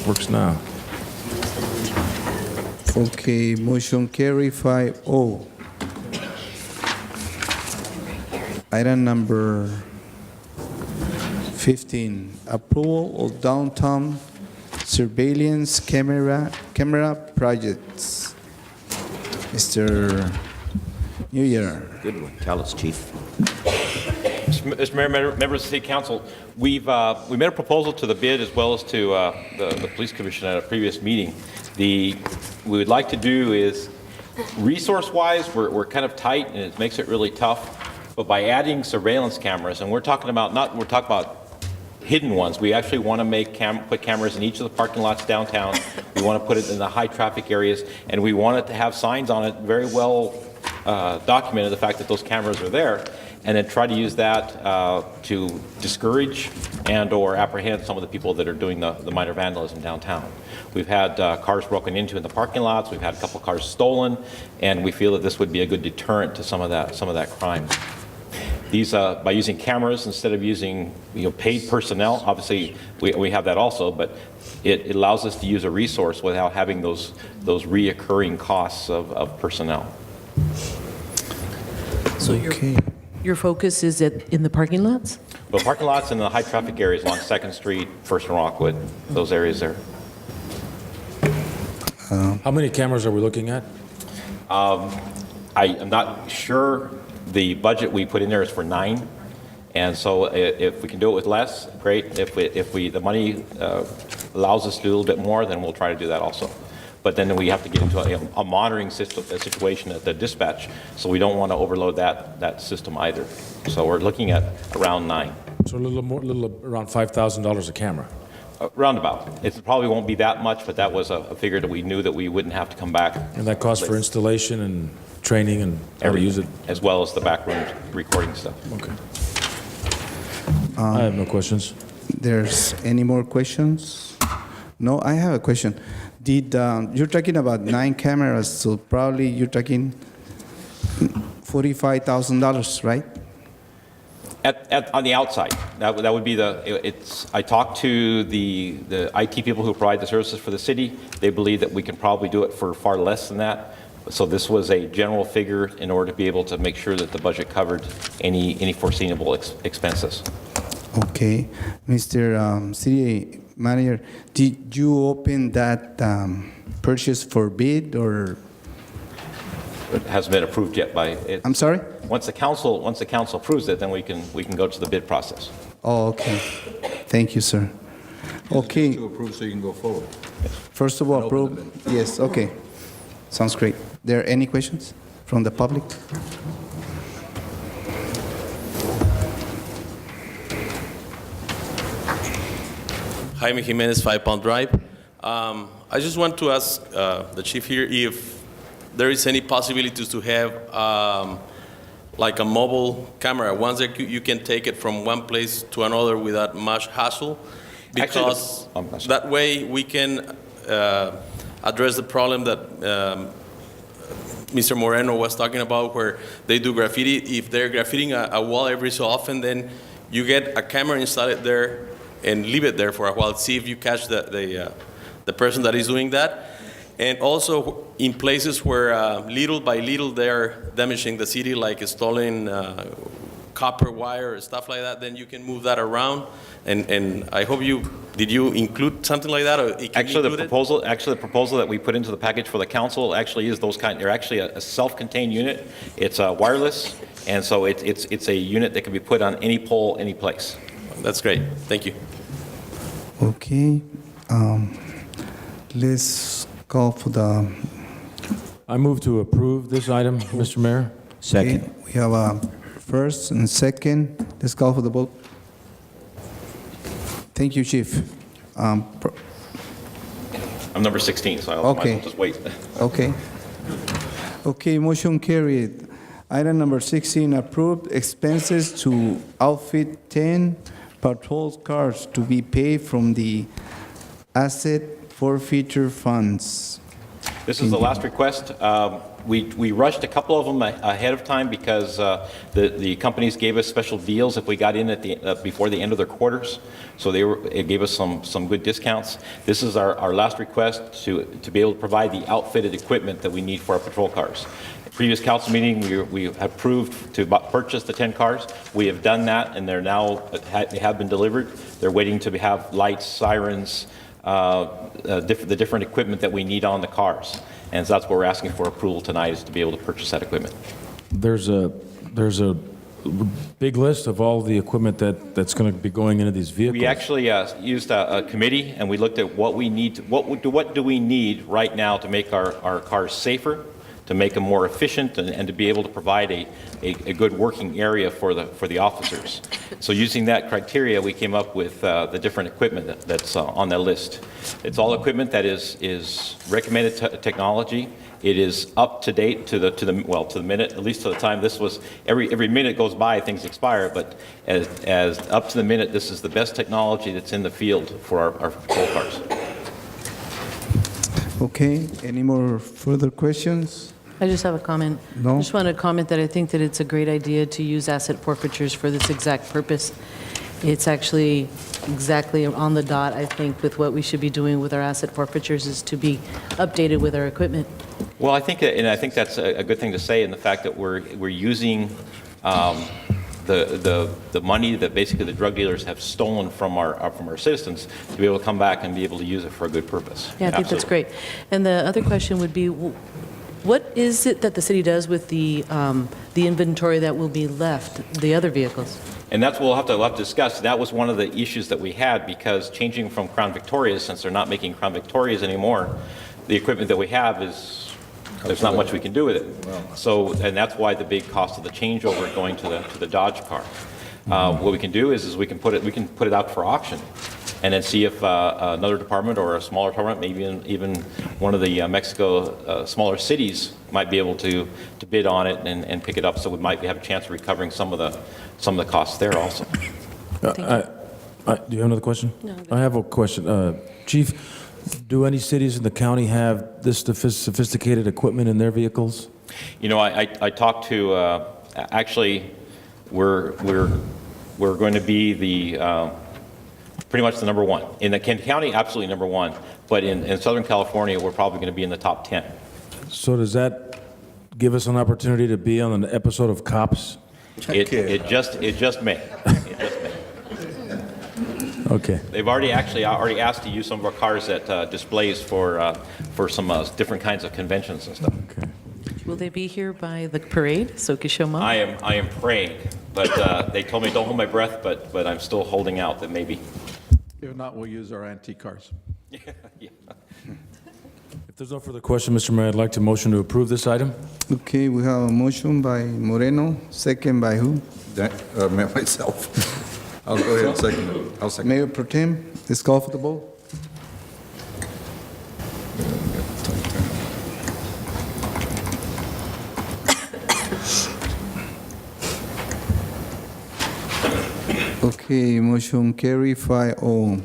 Speaker 5: Works now.
Speaker 1: Okay, motion carry 5-0. Item number 15, approval of downtown surveillance camera projects. Mr. New Year.
Speaker 6: Good one. Tell us, Chief.
Speaker 16: Mr. Mayor, members of the City Council, we made a proposal to the bid as well as to the Police Commission at a previous meeting. We would like to do is, resource-wise, we're kind of tight and it makes it really tough. But by adding surveillance cameras, and we're talking about hidden ones. We actually want to put cameras in each of the parking lots downtown. We want to put it in the high traffic areas, and we want it to have signs on it very well documented the fact that those cameras are there. and then try to use that to discourage and/or apprehend some of the people that are doing the minor vandalism downtown. We've had cars broken into in the parking lots. We've had a couple cars stolen, and we feel that this would be a good deterrent to some of that crime. These, by using cameras instead of using paid personnel, obviously we have that also, but it allows us to use a resource without having those reoccurring costs of personnel.
Speaker 14: So your focus is in the parking lots?
Speaker 16: But parking lots in the high traffic areas along 2nd Street, 1st and Rockwood, those areas there.
Speaker 5: How many cameras are we looking at?
Speaker 16: I am not sure. The budget we put in there is for 9, and so if we can do it with less, great. If the money allows us to do a little bit more, then we'll try to do that also. But then we have to get into a monitoring situation at the dispatch, so we don't want to overload that system either. So we're looking at around 9.
Speaker 5: So a little around $5,000 a camera.
Speaker 16: Roundabout. It probably won't be that much, but that was a figure that we knew that we wouldn't have to come back.
Speaker 5: And that costs for installation and training and how to use it?
Speaker 16: As well as the backroom recording stuff.
Speaker 5: Okay. I have no questions.
Speaker 1: There's any more questions? No, I have a question. You're talking about 9 cameras, so probably you're talking $45,000, right?
Speaker 16: On the outside, that would be I talked to the IT people who provide the services for the city. They believe that we can probably do it for far less than that. So this was a general figure in order to be able to make sure that the budget covered any foreseeable expenses.
Speaker 1: Okay. Mr. City Manager, did you open that purchase for bid, or?
Speaker 16: It hasn't been approved yet by it.
Speaker 1: I'm sorry?
Speaker 16: Once the council approves it, then we can go to the bid process.
Speaker 1: Oh, okay. Thank you, sir. Okay.
Speaker 4: To approve so you can go forward.
Speaker 1: First of all, approve. Yes, okay. Sounds great. There any questions from the public?
Speaker 18: Jaime Jimenez, 5 Pound Drive. I just want to ask the chief here if there is any possibilities to have like a mobile camera, once that you can take it from one place to another without much hassle, because that way we can address the problem that Mr. Moreno was talking about, where they do graffiti. If they're graffitiing a wall every so often, then you get a camera installed there and leave it there for a while, see if you catch the person that is doing that. And also in places where little by little they're damaging the city, like stolen copper wire or stuff like that, then you can move that around. And I hope did you include something like that? Or
Speaker 16: Actually, the proposal that we put into the package for the council actually is those kind. They're actually a self-contained unit. It's wireless, and so it's a unit that can be put on any pole, any place.
Speaker 18: That's great. Thank you.
Speaker 1: Okay. Let's call for the.
Speaker 5: I move to approve this item, Mr. Mayor.
Speaker 6: Second.
Speaker 1: Okay, we have a first and second. Let's call for the vote. Thank you, Chief.
Speaker 16: I'm number 16, so I might as well just wait.
Speaker 1: Okay. Okay, motion carried. Item number 16, approved expenses to outfit 10 patrol cars to be paid from the asset forfeiture funds.
Speaker 16: This is the last request. We rushed a couple of them ahead of time because the companies gave us special deals if we got in at before the end of their quarters. So it gave us some good discounts. This is our last request to be able to provide the outfitted equipment that we need for our patrol cars. Previous council meeting, we approved to purchase the 10 cars. We have done that, and they have been delivered. They're waiting to have lights, sirens, the different equipment that we need on the cars. And so that's what we're asking for approval tonight, is to be able to purchase that equipment.
Speaker 5: There's a big list of all the equipment that's going to be going into these vehicles.
Speaker 16: We actually used a committee, and we looked at what we need. What do we need right now to make our cars safer, to make them more efficient, and to be able to provide a good working area for the officers. So using that criteria, we came up with the different equipment that's on that list. It's all equipment that is recommended technology, It is up to date to the minute, at least to the time. This was, every minute goes by, things expire, but as up to the minute, this is the best technology that's in the field for our patrol cars.
Speaker 1: Okay, any more further questions?
Speaker 14: I just have a comment.
Speaker 1: No?
Speaker 14: I just want to comment that I think that it's a great idea to use asset forfeitures for this exact purpose. It's actually exactly on the dot, I think, with what we should be doing with our asset forfeitures is to be updated with our equipment.
Speaker 16: Well, I think that's a good thing to say, in the fact that we're using the money that basically the drug dealers have stolen from our citizens to be able to come back and be able to use it for a good purpose.
Speaker 14: Yeah, I think that's great. And the other question would be, what is it that the city does with the inventory that will be left, the other vehicles?
Speaker 16: And that's what we'll have to discuss. That was one of the issues that we had, because changing from Crown Victorias, since they're not making Crown Victorias anymore, the equipment that we have there's not much we can do with it. So, and that's why the big cost of the changeover going to the Dodge car. What we can do is we can put it out for auction, and then see if another department or a smaller department, maybe even one of the Mexico smaller cities, might be able to bid on it and pick it up. So we might have a chance of recovering some of the costs there also.
Speaker 5: Do you have another question?
Speaker 14: No.
Speaker 5: I have a question. Chief, do any cities in the county have this sophisticated equipment in their vehicles?
Speaker 16: You know, I talked to, actually, we're going to be the, pretty much the number one. In the Kent County, absolutely number one. But in Southern California, we're probably going to be in the top 10.
Speaker 5: So does that give us an opportunity to be on an episode of Cops?
Speaker 16: It just may. It just may.
Speaker 5: Okay.
Speaker 16: They've already asked to use some of our cars at displays for some different kinds of conventions and stuff.
Speaker 5: Okay.
Speaker 14: Will they be here by the parade, so que show up?
Speaker 16: I am praying, but they told me don't hold my breath, but I'm still holding out that maybe.
Speaker 9: If not, we'll use our antique cars.
Speaker 16: Yeah.
Speaker 5: If there's no further question, Mr. Mayor, I'd like to motion to approve this item.
Speaker 1: Okay, we have a motion by Moreno, second by who?
Speaker 4: Myself. I'll go ahead and second it. I'll second.
Speaker 1: Mayor Pro Tem, let's call for the vote. Okay, motion carry 5-0.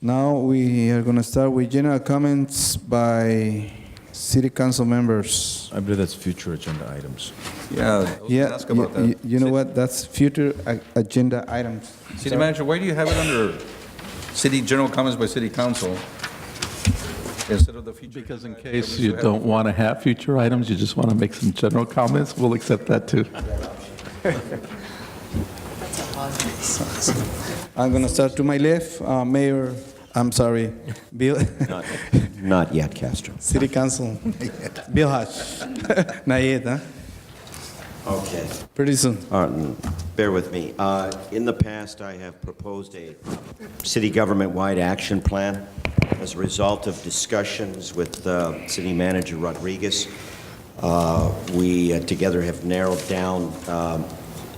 Speaker 1: Now we are going to start with general comments by city council members.
Speaker 5: I believe that's future agenda items.
Speaker 4: Yeah, I was gonna ask about that.
Speaker 1: You know what? That's future agenda items.
Speaker 4: City Manager, why do you have it under city general comments by city council instead of the future?
Speaker 9: Because in case you don't want to have future items, you just want to make some general comments, we'll accept that too.
Speaker 1: I'm going to start to my left. Mayor, I'm sorry, Bill.
Speaker 6: Not yet, Castro.
Speaker 1: City Council. Bill Hush. Not yet, huh?
Speaker 6: Okay.
Speaker 1: Pretty soon.
Speaker 6: Bear with me. In the past, I have proposed a city government-wide action plan as a result of discussions with City Manager Rodriguez. We together have narrowed down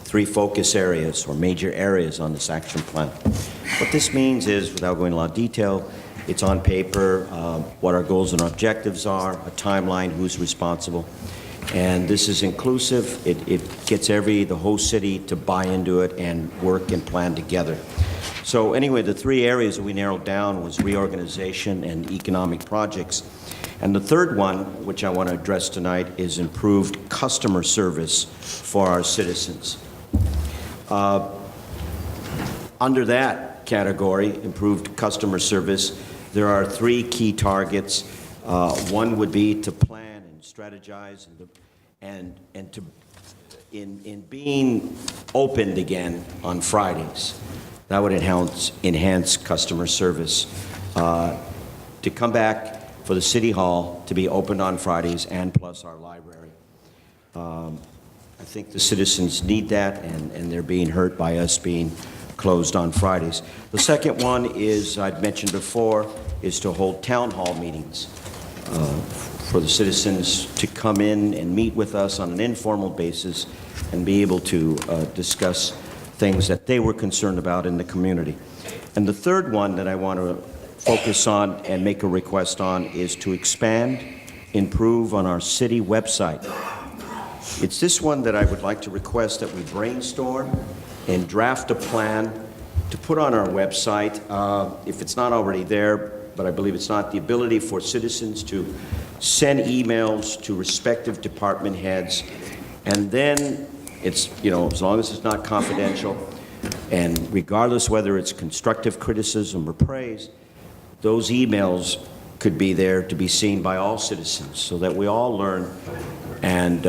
Speaker 6: 3 focus areas or major areas on this action plan. What this means is, without going into a lot of detail, it's on paper, what our goals and objectives are, a timeline, who's responsible. And this is inclusive. It gets the whole city to buy into it and work and plan together. So anyway, the 3 areas that we narrowed down was reorganization and economic projects. And the third one, which I want to address tonight, is improved customer service for our citizens. Under that category, improved customer service, there are 3 key targets. One would be to plan and strategize and to in being opened again on Fridays. That would enhance customer service. To come back for the City Hall to be opened on Fridays and plus our library. I think the citizens need that, and they're being hurt by us being closed on Fridays. The second one is, I'd mentioned before, is to hold town hall meetings for the citizens to come in and meet with us on an informal basis and be able to discuss things that they were concerned about in the community. And the third one that I want to focus on and make a request on is to expand improve on our city website. It's this one that I would like to request that we brainstorm and draft a plan to put on our website, if it's not already there, but I believe it's not, the ability for citizens to send emails to respective department heads, and then it's, as long as it's not confidential, and regardless whether it's constructive criticism or praise, those emails could be there to be seen by all citizens so that we all learn and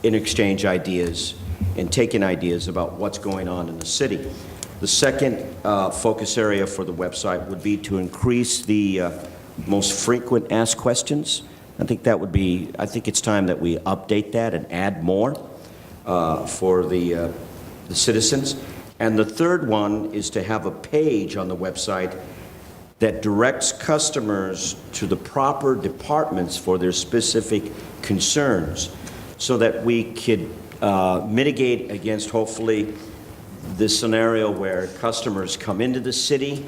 Speaker 6: exchange ideas and take in ideas about what's going on in the city. The second focus area for the website would be to increase the most frequent asked questions. I think it's time that we update that and add more for the citizens. And the third one is to have a page on the website that directs customers to the proper departments for their specific concerns, so that we could mitigate against, hopefully, this scenario where customers come into the city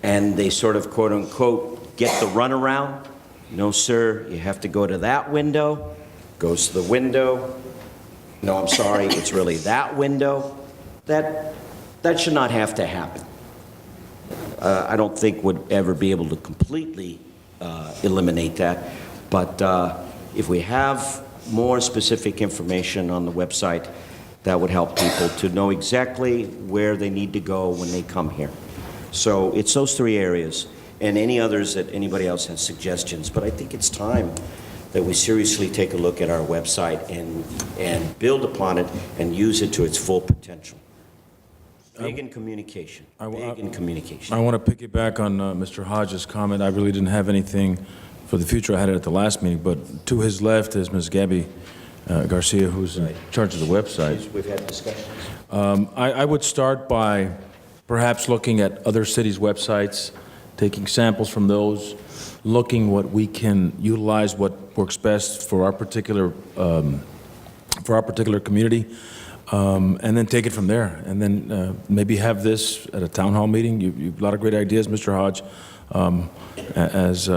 Speaker 6: and they sort of, quote unquote, get the runaround. No, sir, you have to go to that window. Goes to the window. No, I'm sorry, it's really that window. That should not have to happen. I don't think would ever be able to completely eliminate that. But if we have more specific information on the website, that would help people to know exactly where they need to go when they come here. So it's those three areas, and any others that anybody else has suggestions. But I think it's time that we seriously take a look at our website and build upon it and use it to its full potential. Big in communication. Big in communication.
Speaker 5: I want to piggyback on Mr. Hodges' comment. I really didn't have anything for the future. I had it at the last meeting, but to his left is Ms. Gabby Garcia, who's in charge of the website.
Speaker 6: We've had discussions.
Speaker 5: I would start by perhaps looking at other cities' websites, taking samples from those, looking what we can utilize, what works best for our particular community, and then take it from there. And then maybe have this at a town hall meeting. You have a lot of great ideas, Mr. Hodge, as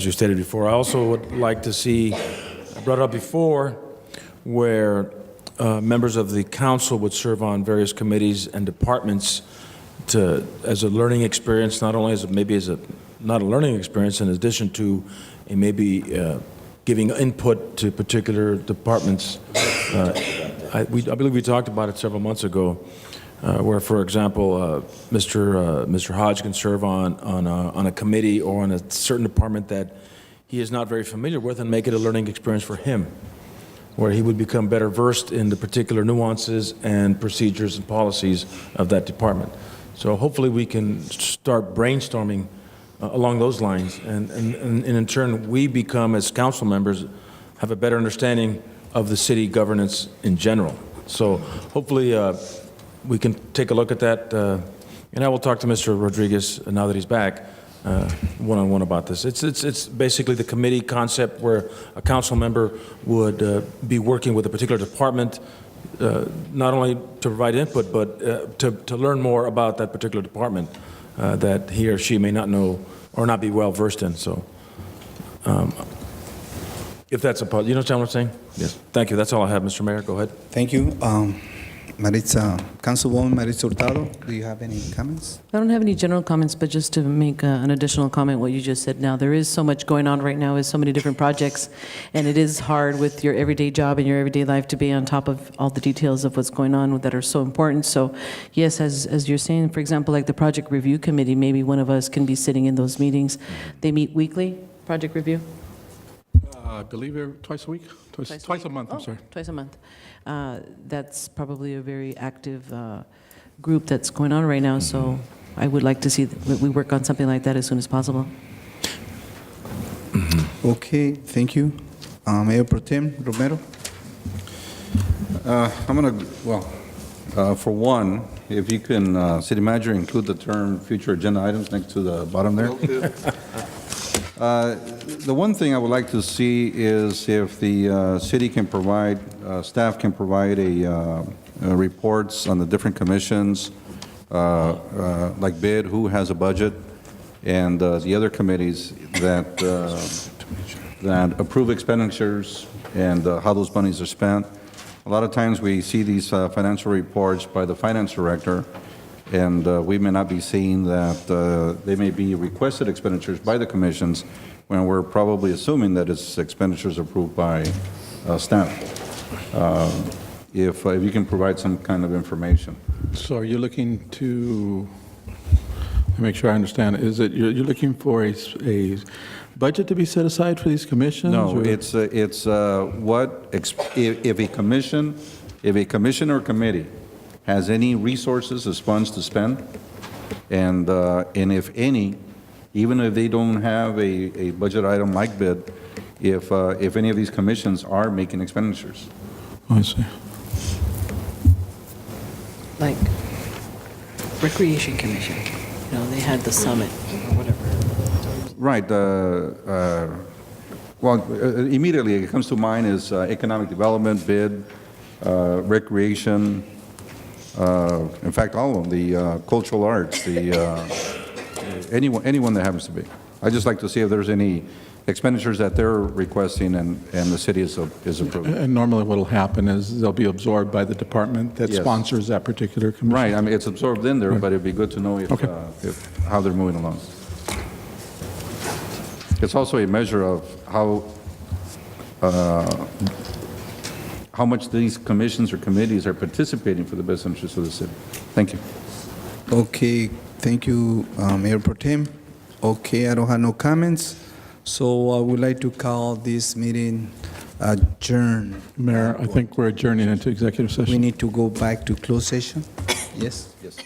Speaker 5: you stated before. I also would like to see, I brought it up before, where members of the council would serve on various committees and departments as a learning experience, not only as not a learning experience, in addition to giving input to particular departments. I believe we talked about it several months ago, where, for example, Mr. Hodge can serve on a committee or on a certain department that he is not very familiar with, and make it a learning experience for him, where he would become better versed in the particular nuances and procedures and policies of that department. So hopefully we can start brainstorming along those lines, and in turn we become, as council members, have a better understanding of the city governance in general. So hopefully we can take a look at that, and I will talk to Mr. Rodriguez now that he's back, one-on-one about this. It's basically the committee concept, where a council member would be working with a particular department, not only to provide input, but to learn more about that particular department that he or she may not know or not be well versed in. So if that's you understand what I'm saying? Yes. Thank you. That's all I have, Mr. Mayor. Go ahead.
Speaker 1: Thank you. Councilwoman Maritza Hurtado, do you have any comments?
Speaker 14: I don't have any general comments, but just to make an additional comment, what you just said now, there is so much going on right now with so many different projects, and it is hard with your everyday job and your everyday life to be on top of all the details of what's going on that are so important. So yes, as you're saying, for example, like the Project Review Committee, maybe one of us can be sitting in those meetings. They meet weekly, Project Review?
Speaker 9: I believe twice a week, twice a month, I'm sorry.
Speaker 14: Twice a month. That's probably a very active group that's going on right now, so I would like to see that we work on something like that as soon as possible.
Speaker 1: Okay, thank you. Mayor Pro Tem Romero?
Speaker 4: For one, if you can, City Manager, include the term future agenda items next to the bottom there. The one thing I would like to see is if the city can provide, staff can provide reports on the different commissions, like BID, who has a budget, and the other committees that that approve expenditures and how those monies are spent. A lot of times we see these financial reports by the finance director, and we may not be seeing that they may be requested expenditures by the commissions when we're probably assuming that it's expenditures approved by staff. If you can provide some kind of information.
Speaker 9: So are you looking to, let me make sure I understand, is it, you're looking for a budget to be set aside for these commissions?
Speaker 4: No,
Speaker 9: or-
Speaker 4: it's if a commission or committee has any resources as funds to spend, and if any, even if they don't have a budget item like bid, if any of these commissions are making expenditures.
Speaker 9: Oh, I see.
Speaker 19: Like Recreation Commission, you know, they had the summit or whatever.
Speaker 4: Right. Immediately it comes to mind is economic development, bid, recreation, in fact, all of them, the cultural arts, anyone that happens to be. I'd just like to see if there's any expenditures that they're requesting and the city is approving.
Speaker 9: And normally what'll happen is they'll be absorbed by the department that
Speaker 4: Yes.
Speaker 9: sponsors that particular commission.
Speaker 4: Right, I mean, it's absorbed in there, but it'd be good to know if how they're moving along. It's also a measure of how much these commissions or committees are participating for the best interests of the city. Thank you.
Speaker 1: Okay, thank you, Mayor Pro Tem. Okay, I don't have no comments, so I would like to call this meeting adjourned.
Speaker 9: Mayor, I think we're adjourning into executive session.
Speaker 1: We need to go back to closed session? Yes?
Speaker 4: Yes.